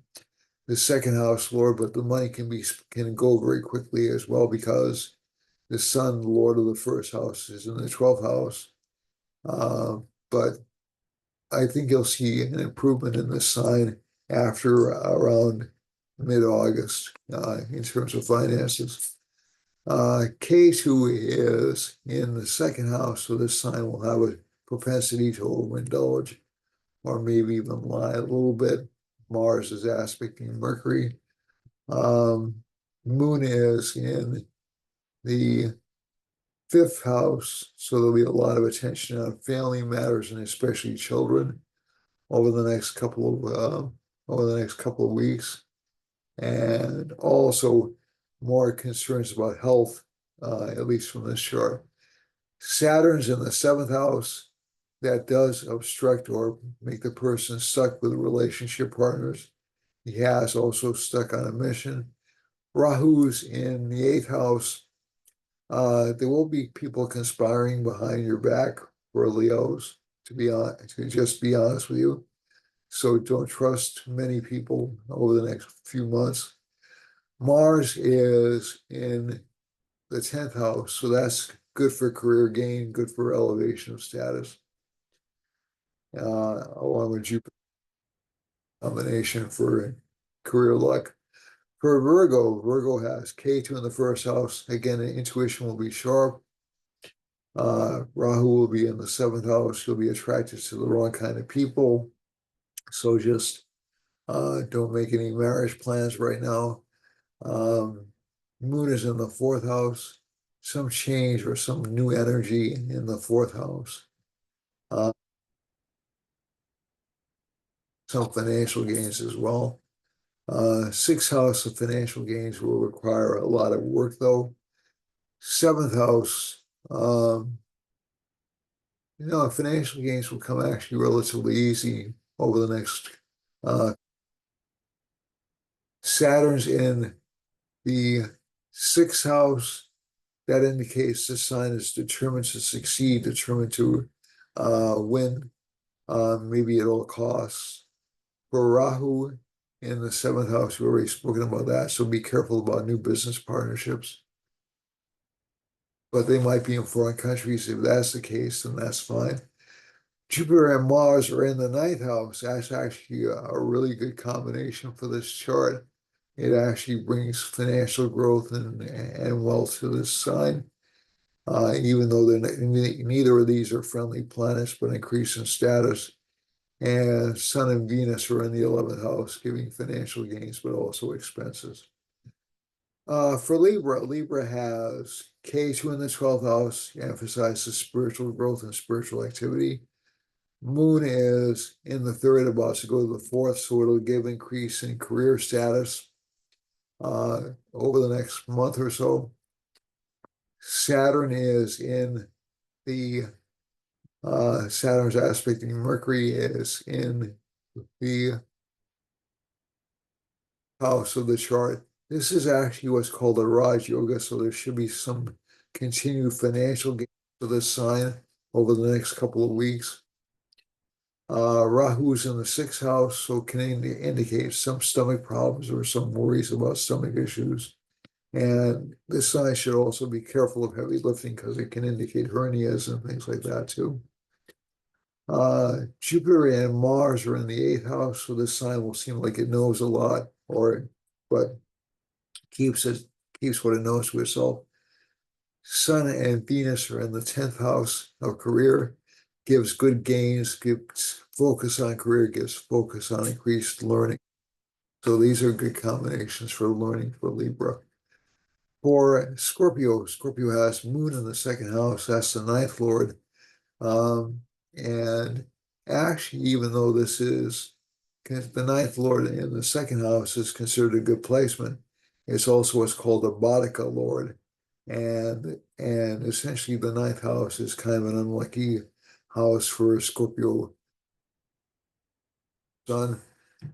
The second house Lord, but the money can go very quickly as well because the Sun, Lord of the first house, is in the 12th house. But I think you'll see an improvement in this sign after around mid-August in terms of finances. K2 is in the second house, so this sign will have a propensity to overindulge or maybe even lie a little bit. Mars is aspecting Mercury. Moon is in the fifth house, so there'll be a lot of attention on family matters and especially children over the next couple of weeks, and also more concerns about health, at least from this chart. Saturn's in the seventh house. That does obstruct or make the person stuck with relationship partners. He has also stuck on a mission. Rahu's in the eighth house. There will be people conspiring behind your back for Leos, to just be honest with you. So don't trust many people over the next few months. Mars is in the 10th house, so that's good for career gain, good for elevation of status. Along with Jupiter combination for career luck. For Virgo has K2 in the first house. Again, intuition will be sharp. Rahu will be in the seventh house. You'll be attracted to the wrong kind of people. So just don't make any marriage plans right now. Moon is in the fourth house. Some change or some new energy in the fourth house. Some financial gains as well. Sixth house of financial gains will require a lot of work, though. Seventh house, financial gains will come actually relatively easy over the next. Saturn's in the sixth house. That indicates the sign is determined to succeed, determined to win, maybe at all costs. For Rahu in the seventh house, we've already spoken about that, so be careful about new business partnerships. But they might be in foreign countries. If that's the case, then that's fine. Jupiter and Mars are in the ninth house. That's actually a really good combination for this chart. It actually brings financial growth and wealth to this sign, even though neither of these are friendly planets, but increase in status. And Sun and Venus are in the 11th house, giving financial gains, but also expenses. For Libra has K2 in the 12th house, emphasizes spiritual growth and spiritual activity. Moon is in the third, about to go to the fourth, so it'll give increase in career status over the next month or so. Saturn is in the Saturn's aspecting Mercury is in the house of the chart. This is actually what's called a Raj Yoga, so there should be some continued financial gain for this sign over the next couple of weeks. Rahu's in the sixth house, so can indicate some stomach problems or some worries about stomach issues. And this sign should also be careful of heavy lifting because it can indicate hernias and things like that too. Jupiter and Mars are in the eighth house, so this sign will seem like it knows a lot, but keeps what it knows to itself. Sun and Venus are in the 10th house of career. gives good gains, gives focus on career, gives focus on increased learning. So these are good combinations for learning for Libra. For Scorpio, Scorpio has Moon in the second house. That's the ninth lord. And actually, even though this is the ninth lord in the second house is considered a good placement, it's also what's called a Bhatika lord. And essentially the ninth house is kind of an unlucky house for Scorpio sun,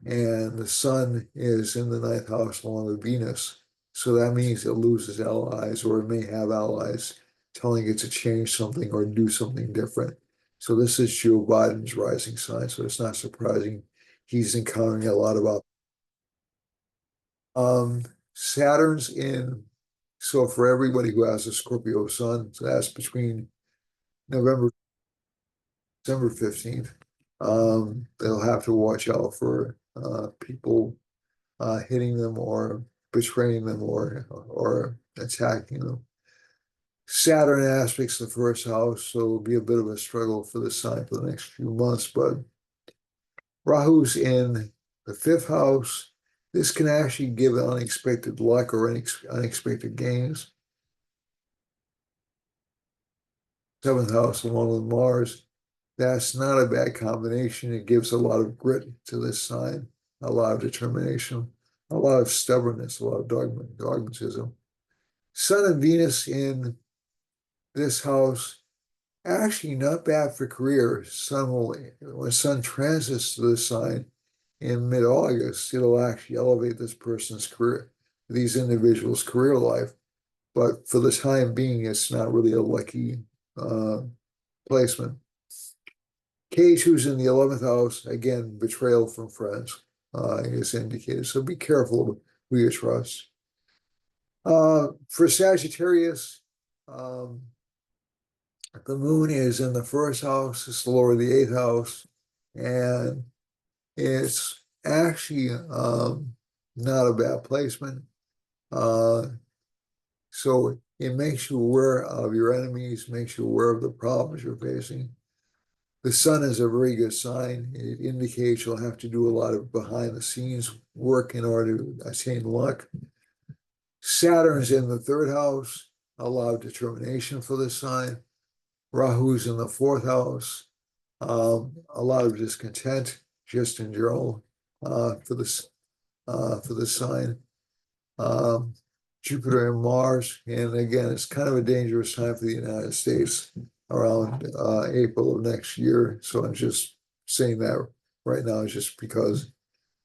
and the sun is in the ninth house along with Venus. So that means it loses allies, or it may have allies telling it to change something or do something different. So this is Joe Biden's rising sign, so it's not surprising he's encountering a lot of Saturn's in. So for everybody who has a Scorpio sun, so that's between November, December 15th. They'll have to watch out for people hitting them or betraying them or attacking them. Saturn aspects the first house, so it'll be a bit of a struggle for the sign for the next few months. But Rahu's in the fifth house. This can actually give unexpected luck or unexpected gains. Seventh house along with Mars. That's not a bad combination. It gives a lot of grit to this sign, a lot of determination, a lot of stubbornness, a lot of dogmatism. Sun and Venus in this house, actually not bad for career. When Sun transits to this sign in mid-August, it'll actually elevate this person's career, these individuals' career life. But for the time being, it's not really a lucky placement. Cage, who's in the 11th house, again, betrayal from friends is indicated. So be careful who you trust. For Sagittarius, the moon is in the first house, it's the lower of the eighth house, and it's actually not a bad placement. So it makes you aware of your enemies, makes you aware of the problems you're facing. The sun is a very good sign. It indicates you'll have to do a lot of behind the scenes work in order to attain luck. Saturn's in the third house, a lot of determination for this sign. Rahu's in the fourth house, a lot of discontent just in general for this sign. Jupiter and Mars, and again, it's kind of a dangerous time for the United States around April of next year. So I'm just saying that right now, just because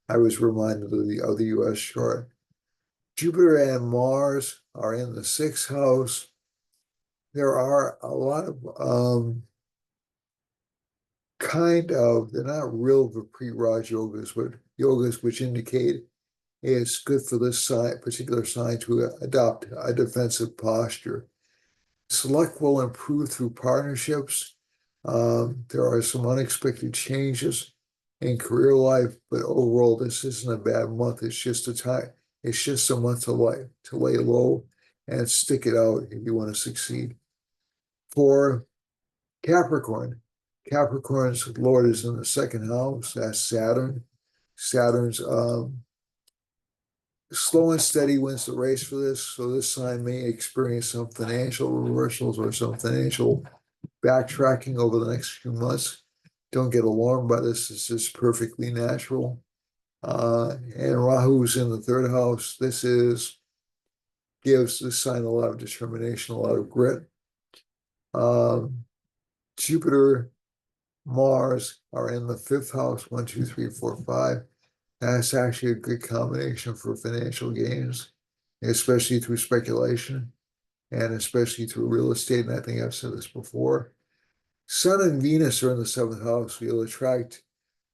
I was reminded of the U.S. chart. Jupiter and Mars are in the sixth house. There are a lot of they're not real Viprit-Raj yogas, but yogas which indicate it's good for this particular sign to adopt a defensive posture. Luck will improve through partnerships. There are some unexpected changes in career life, but overall, this isn't a bad month. It's just a time. It's just a month to lay low and stick it out if you want to succeed. For Capricorn, Capricorn's Lord is in the second house. That's Saturn. Saturn's slow and steady wins the race for this. So this sign may experience some financial reversals or some financial backtracking over the next few months. Don't get alarmed by this. This is perfectly natural. And Rahu's in the third house. Gives this sign a lot of determination, a lot of grit. Jupiter, Mars are in the fifth house, 1, 2, 3, 4, 5. That's actually a good combination for financial gains, especially through speculation and especially through real estate. And I think I've said this before. Sun and Venus are in the seventh house. You'll attract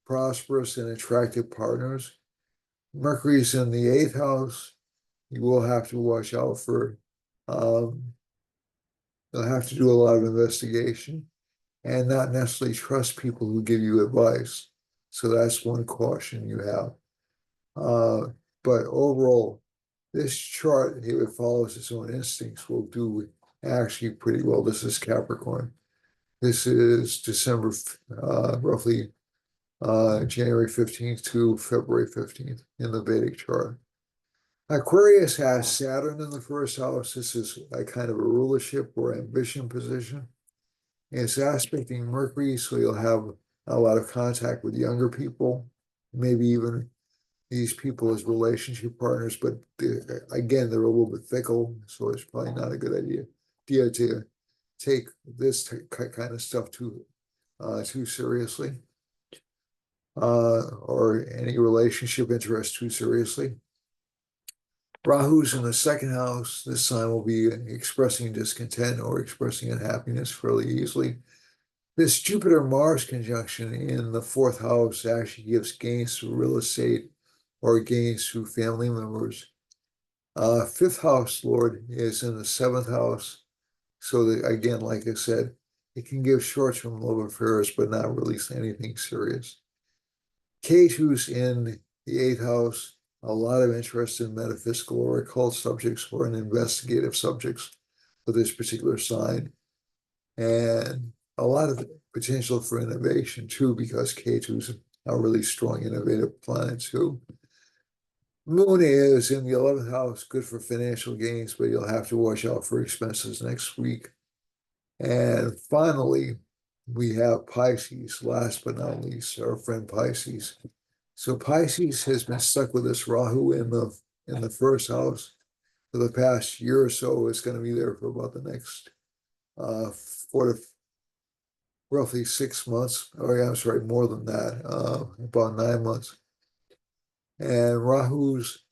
prosperous and attractive partners. Mercury's in the eighth house. You will have to watch out for, you'll have to do a lot of investigation and not necessarily trust people who give you advice. So that's one caution you have. But overall, this chart, if it follows its own instincts, will do actually pretty well. This is Capricorn. This is December, roughly January 15th to February 15th in the Vedic chart. Aquarius has Saturn in the first house. This is a kind of a rulership or ambition position. It's aspecting Mercury, so you'll have a lot of contact with younger people, maybe even these people as relationship partners, but again, they're a little bit fickle, so it's probably not a good idea to take this kind of stuff too seriously, or any relationship interest too seriously. Rahu's in the second house. This sign will be expressing discontent or expressing unhappiness fairly easily. This Jupiter-Mars conjunction in the fourth house actually gives gains through real estate or gains through family members. Fifth house Lord is in the seventh house. So that, again, like I said, it can give short-term love affairs, but not really anything serious. Ketu's in the eighth house, a lot of interest in metaphysical or occult subjects or in investigative subjects for this particular sign. And a lot of potential for innovation too, because Ketu's a really strong innovative planet too. Moon is in the 11th house, good for financial gains, but you'll have to watch out for expenses next week. And finally, we have Pisces, last but not least, our friend Pisces. So Pisces has been stuck with this Rahu in the first house for the past year or so. It's going to be there for about the next 4 to roughly 6 months. Oh yeah, I'm sorry, more than that, about 9 months. And Rahu's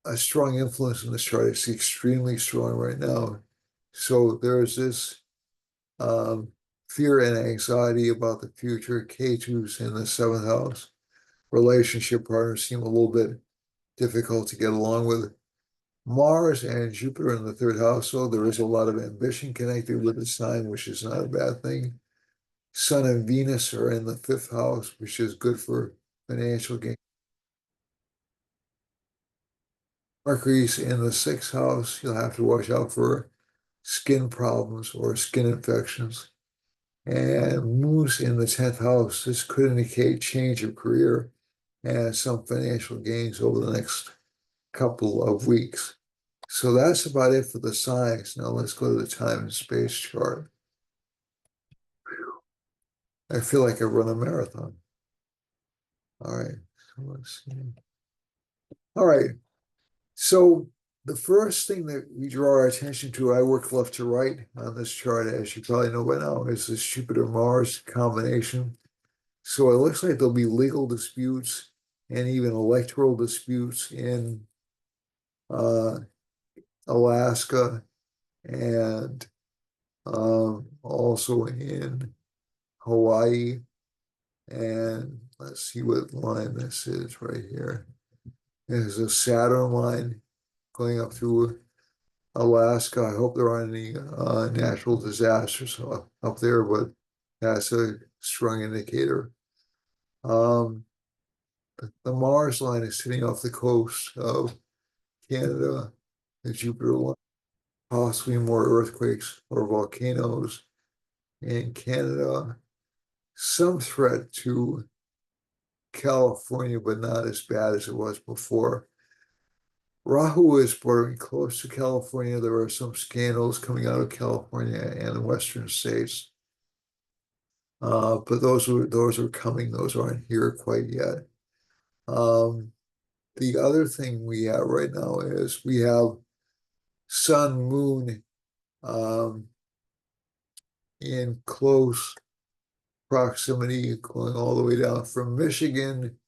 a strong influence in this chart. It's extremely strong right now. So there's this fear and anxiety about the future. Ketu's in the seventh house. Relationship partners seem a little bit difficult to get along with. Mars and Jupiter in the third house, so there is a lot of ambition connected with the sign, which is not a bad thing. Sun and Venus are in the fifth house, which is good for financial gain. Mercury's in the sixth house. You'll have to watch out for skin problems or skin infections. And Moon's in the 10th house. This could indicate change of career and some financial gains over the next couple of weeks. So that's about it for the signs. Now let's go to the time and space chart. I feel like I run a marathon. All right, so let's see. All right, so the first thing that we draw our attention to, I work left to right on this chart, as you probably know by now, is this Jupiter-Mars combination. So it looks like there'll be legal disputes and even electoral disputes in Alaska and also in Hawaii. And let's see what line this is right here. There's a Saturn line going up through Alaska. I hope there aren't any natural disasters up there, but that's a strong indicator. The Mars line is sitting off the coast of Canada, the Jupiter line, possibly more earthquakes or volcanoes in Canada. Some threat to California, but not as bad as it was before. Rahu is bordering close to California. There are some scandals coming out of California and the western states. But those are coming. Those aren't here quite yet. The other thing we have right now is we have Sun, Moon in close proximity, going all the way down from Michigan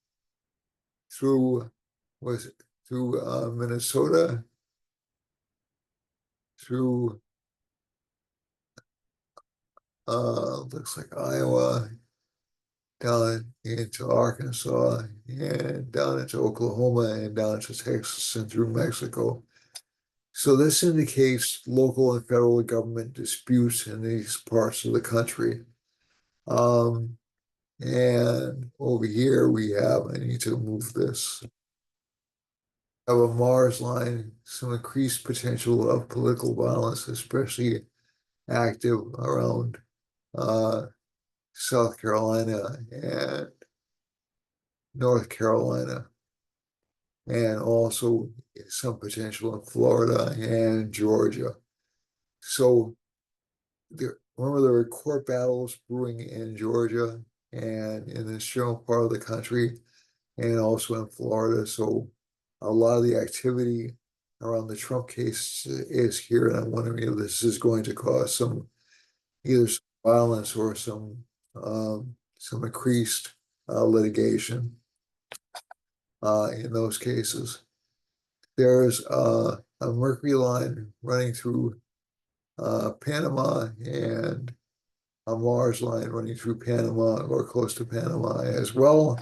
through Minnesota, through looks like Iowa, down into Arkansas, and down into Oklahoma, and down into Texas and through Mexico. So this indicates local and federal government disputes in these parts of the country. And over here we have, I need to move this, have a Mars line, some increased potential of political violence, especially active around South Carolina and North Carolina, and also some potential in Florida and Georgia. So remember, there were court battles brewing in Georgia and in this general part of the country, and also in Florida. So a lot of the activity around the Trump case is here, and I'm wondering if this is going to cause some either some violence or some increased litigation in those cases. There's a Mercury line running through Panama and a Mars line running through Panama or close to Panama as well.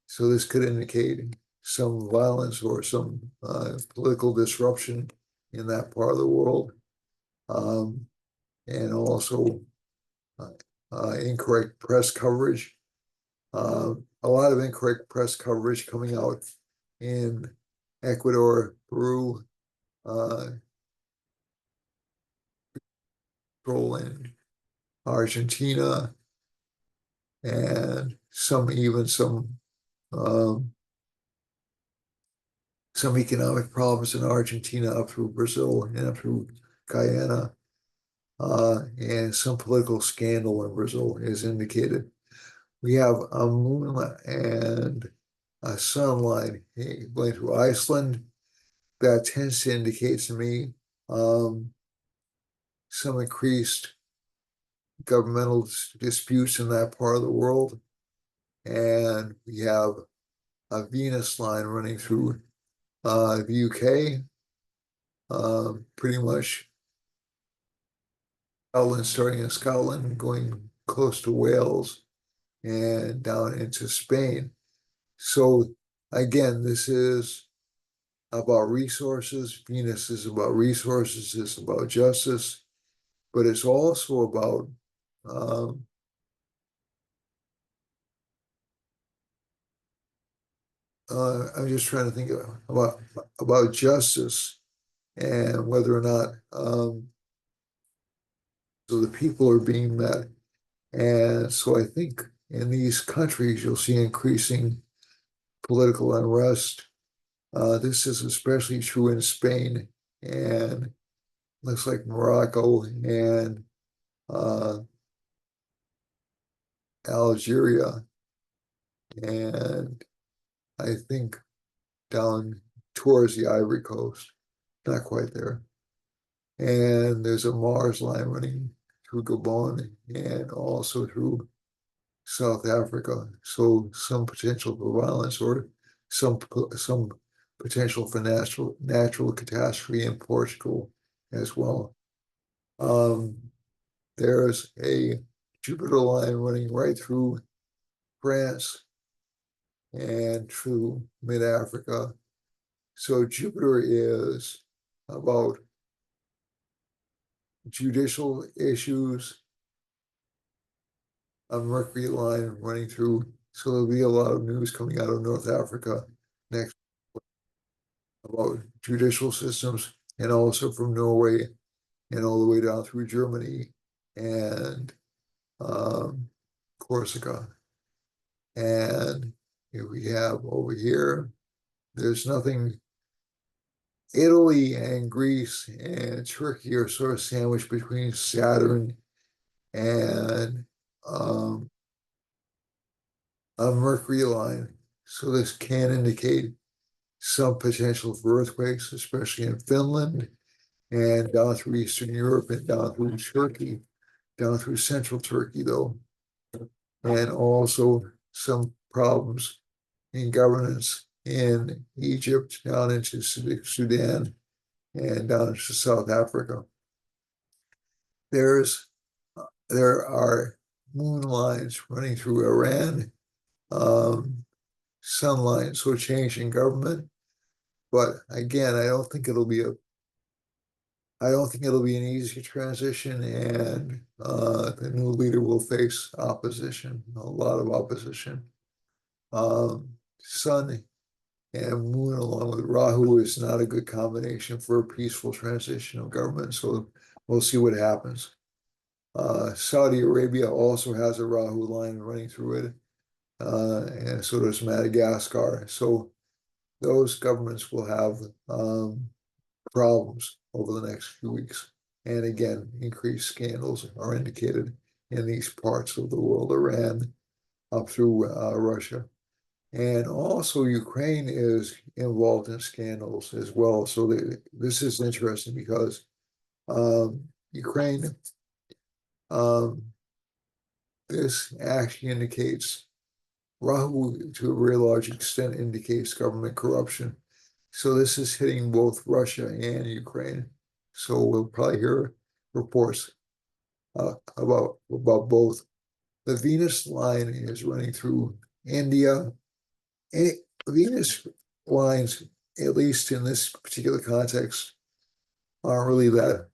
So this could indicate some violence or some political disruption in that part of the world, and also incorrect press coverage. A lot of incorrect press coverage coming out in Ecuador, Peru, in Argentina, and um, some economic problems in Argentina up through Brazil and up through Guyana, and some political scandal in Brazil is indicated. We have a moon and a sun line going through Iceland. That tends to indicate to me um, some increased governmental disputes in that part of the world. And we have a Venus line running through the UK, pretty much Scotland, starting in Scotland, going close to Wales and down into Spain. So again, this is about resources. Venus is about resources, it's about justice, but it's also about um, I'm just trying to think about justice and whether or not so the people are being met. And so I think in these countries you'll see increasing political unrest. This is especially true in Spain and looks like Morocco and uh, Algeria, and I think down towards the Ivory Coast, not quite there. And there's a Mars line running through Gabon and also through South Africa. So some potential for violence or some potential for natural catastrophe in Portugal as well. Um, there's a Jupiter line running right through France and through mid-Africa. So Jupiter is about judicial issues, a Mercury line running through. So there'll be a lot of news coming out of North Africa next about judicial systems, and also from Norway and all the way down through Germany and Corsica. And here we have over here, there's nothing. Italy and Greece and Turkey are sort of sandwiched between Saturn and a Mercury line. So this can indicate some potential for earthquakes, especially in Finland and down through Eastern Europe and down through Turkey, down through central Turkey, though, and also some problems in governance in Egypt, down into Sudan, and down into South Africa. There are moon lines running through Iran, sun lines, so change in government. But again, I don't think it'll be an easy transition, and the new leader will face opposition, a lot of opposition. Sun and Moon along with Rahu is not a good combination for a peaceful transition of government. So we'll see what happens. Saudi Arabia also has a Rahu line running through it, and so does Madagascar. So those governments will have problems over the next few weeks. And again, increased scandals are indicated in these parts of the world, Iran up through Russia. And also Ukraine is involved in scandals as well. So this is interesting because Ukraine, um, this actually indicates, Rahu to a very large extent indicates government corruption. So this is hitting both Russia and Ukraine. So we'll probably hear reports about both. The Venus line is running through India. Venus lines, at least in this particular context, aren't really that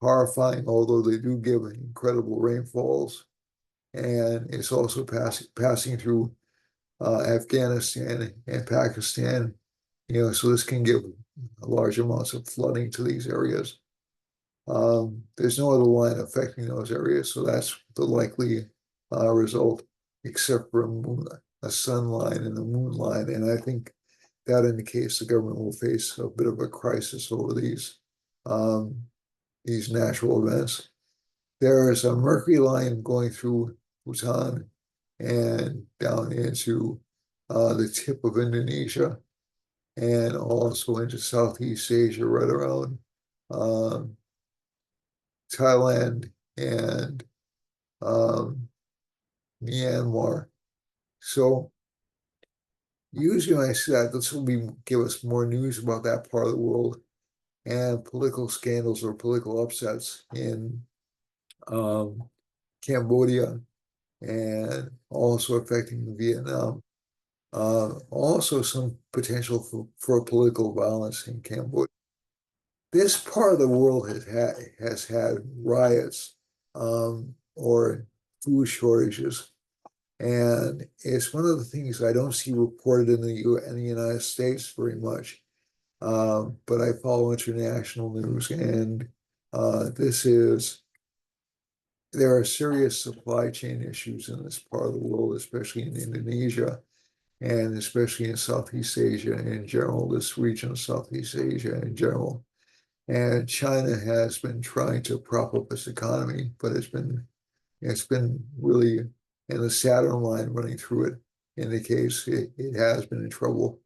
horrifying, although they do give incredible rainfalls. And it's also passing through Afghanistan and Pakistan. So this can give large amounts of flooding to these areas. There's no other line affecting those areas, so that's the likely result, except for a sun line and a moon line. And I think that indicates the government will face a bit of a crisis over these natural events. There is a Mercury line going through Bhutan and down into the tip of Indonesia and also into Southeast Asia, right around Thailand and Myanmar. So usually when I say that, this will give us more news about that part of the world and political scandals or political upsets in Cambodia and also affecting Vietnam. Also some potential for political violence in Cambodia. This part of the world has had riots or food shortages, and it's one of the things I don't see reported in the United States very much. But I follow international news, and there are serious supply chain issues in this part of the world, especially in Indonesia, and especially in Southeast Asia in general, this region of Southeast Asia in general. And China has been trying to prop up its economy, but it's been really, and the Saturn line running through it indicates it has been in trouble.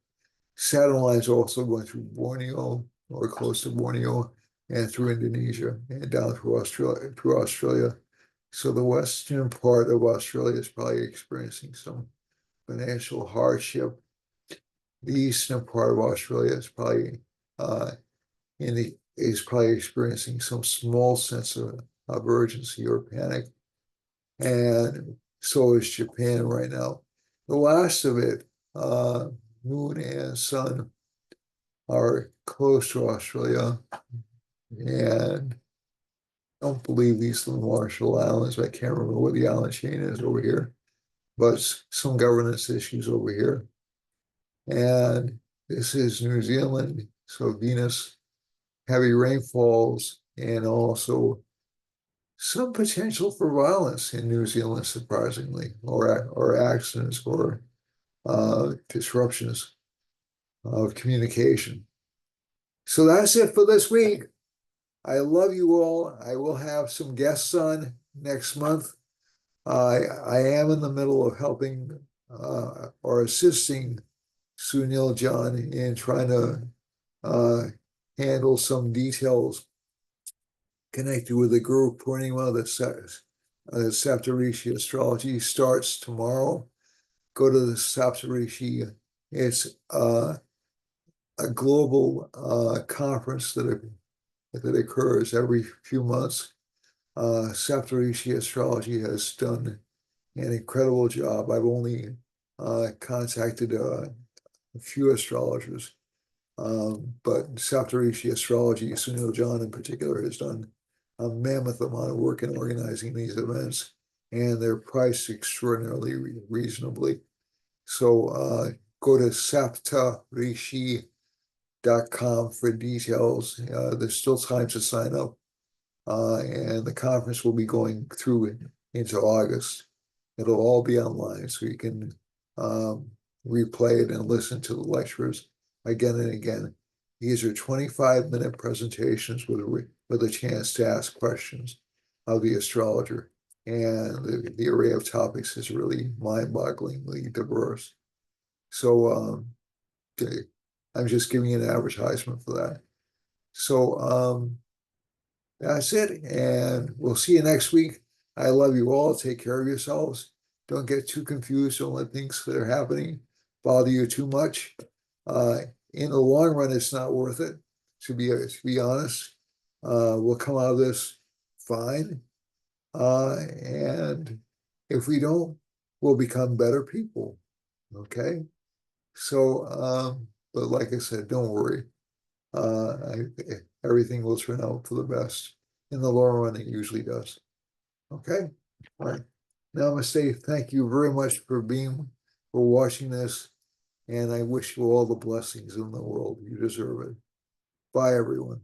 Saturn line is also going through Borneo or close to Borneo and through Indonesia and down through Australia. So the western part of Australia is probably experiencing some financial hardship. The eastern part of Australia is probably experiencing some small sense of urgency or panic, and so is Japan right now. The last of it, moon and sun, are close to Australia, and I don't believe these are the Marshall Islands. I can't remember what the island chain is over here, but some governance issues over here. And this is New Zealand, so Venus, heavy rainfalls, and also some potential for violence in New Zealand, surprisingly, or accidents or disruptions of communication. So that's it for this week. I love you all. I will have some guests on next month. I am in the middle of helping or assisting Sunil John in trying to handle some details connected with the Guru Purnima. The Saptarishi Astrology starts tomorrow. Go to the Saptarishi. It's a global conference that occurs every few months. Saptarishi Astrology has done an incredible job. I've only contacted a few astrologers, but Saptarishi Astrology, Sunil John in particular, has done a mammoth amount of work in organizing these events, and they're priced extraordinarily reasonably. So go to saptarishi.com for details. There's still time to sign up. and the conference will be going through into August. It'll all be online, so you can replay it and listen to the lectures again and again. These are 25-minute presentations with a chance to ask questions of the astrologer. And the array of topics is really mind-bogglingly diverse. So okay, I'm just giving you an advertisement for that. So that's it, and we'll see you next week. I love you all. Take care of yourselves. Don't get too confused. Don't let things that are happening bother you too much. In the long run, it's not worth it, to be honest. We'll come out of this fine. And if we don't, we'll become better people. Okay? So, but like I said, don't worry. Everything will turn out for the best. In the long run, it usually does. Okay? All right. Namaste. Thank you very much for watching this. And I wish you all the blessings in the world. You deserve it. Bye, everyone.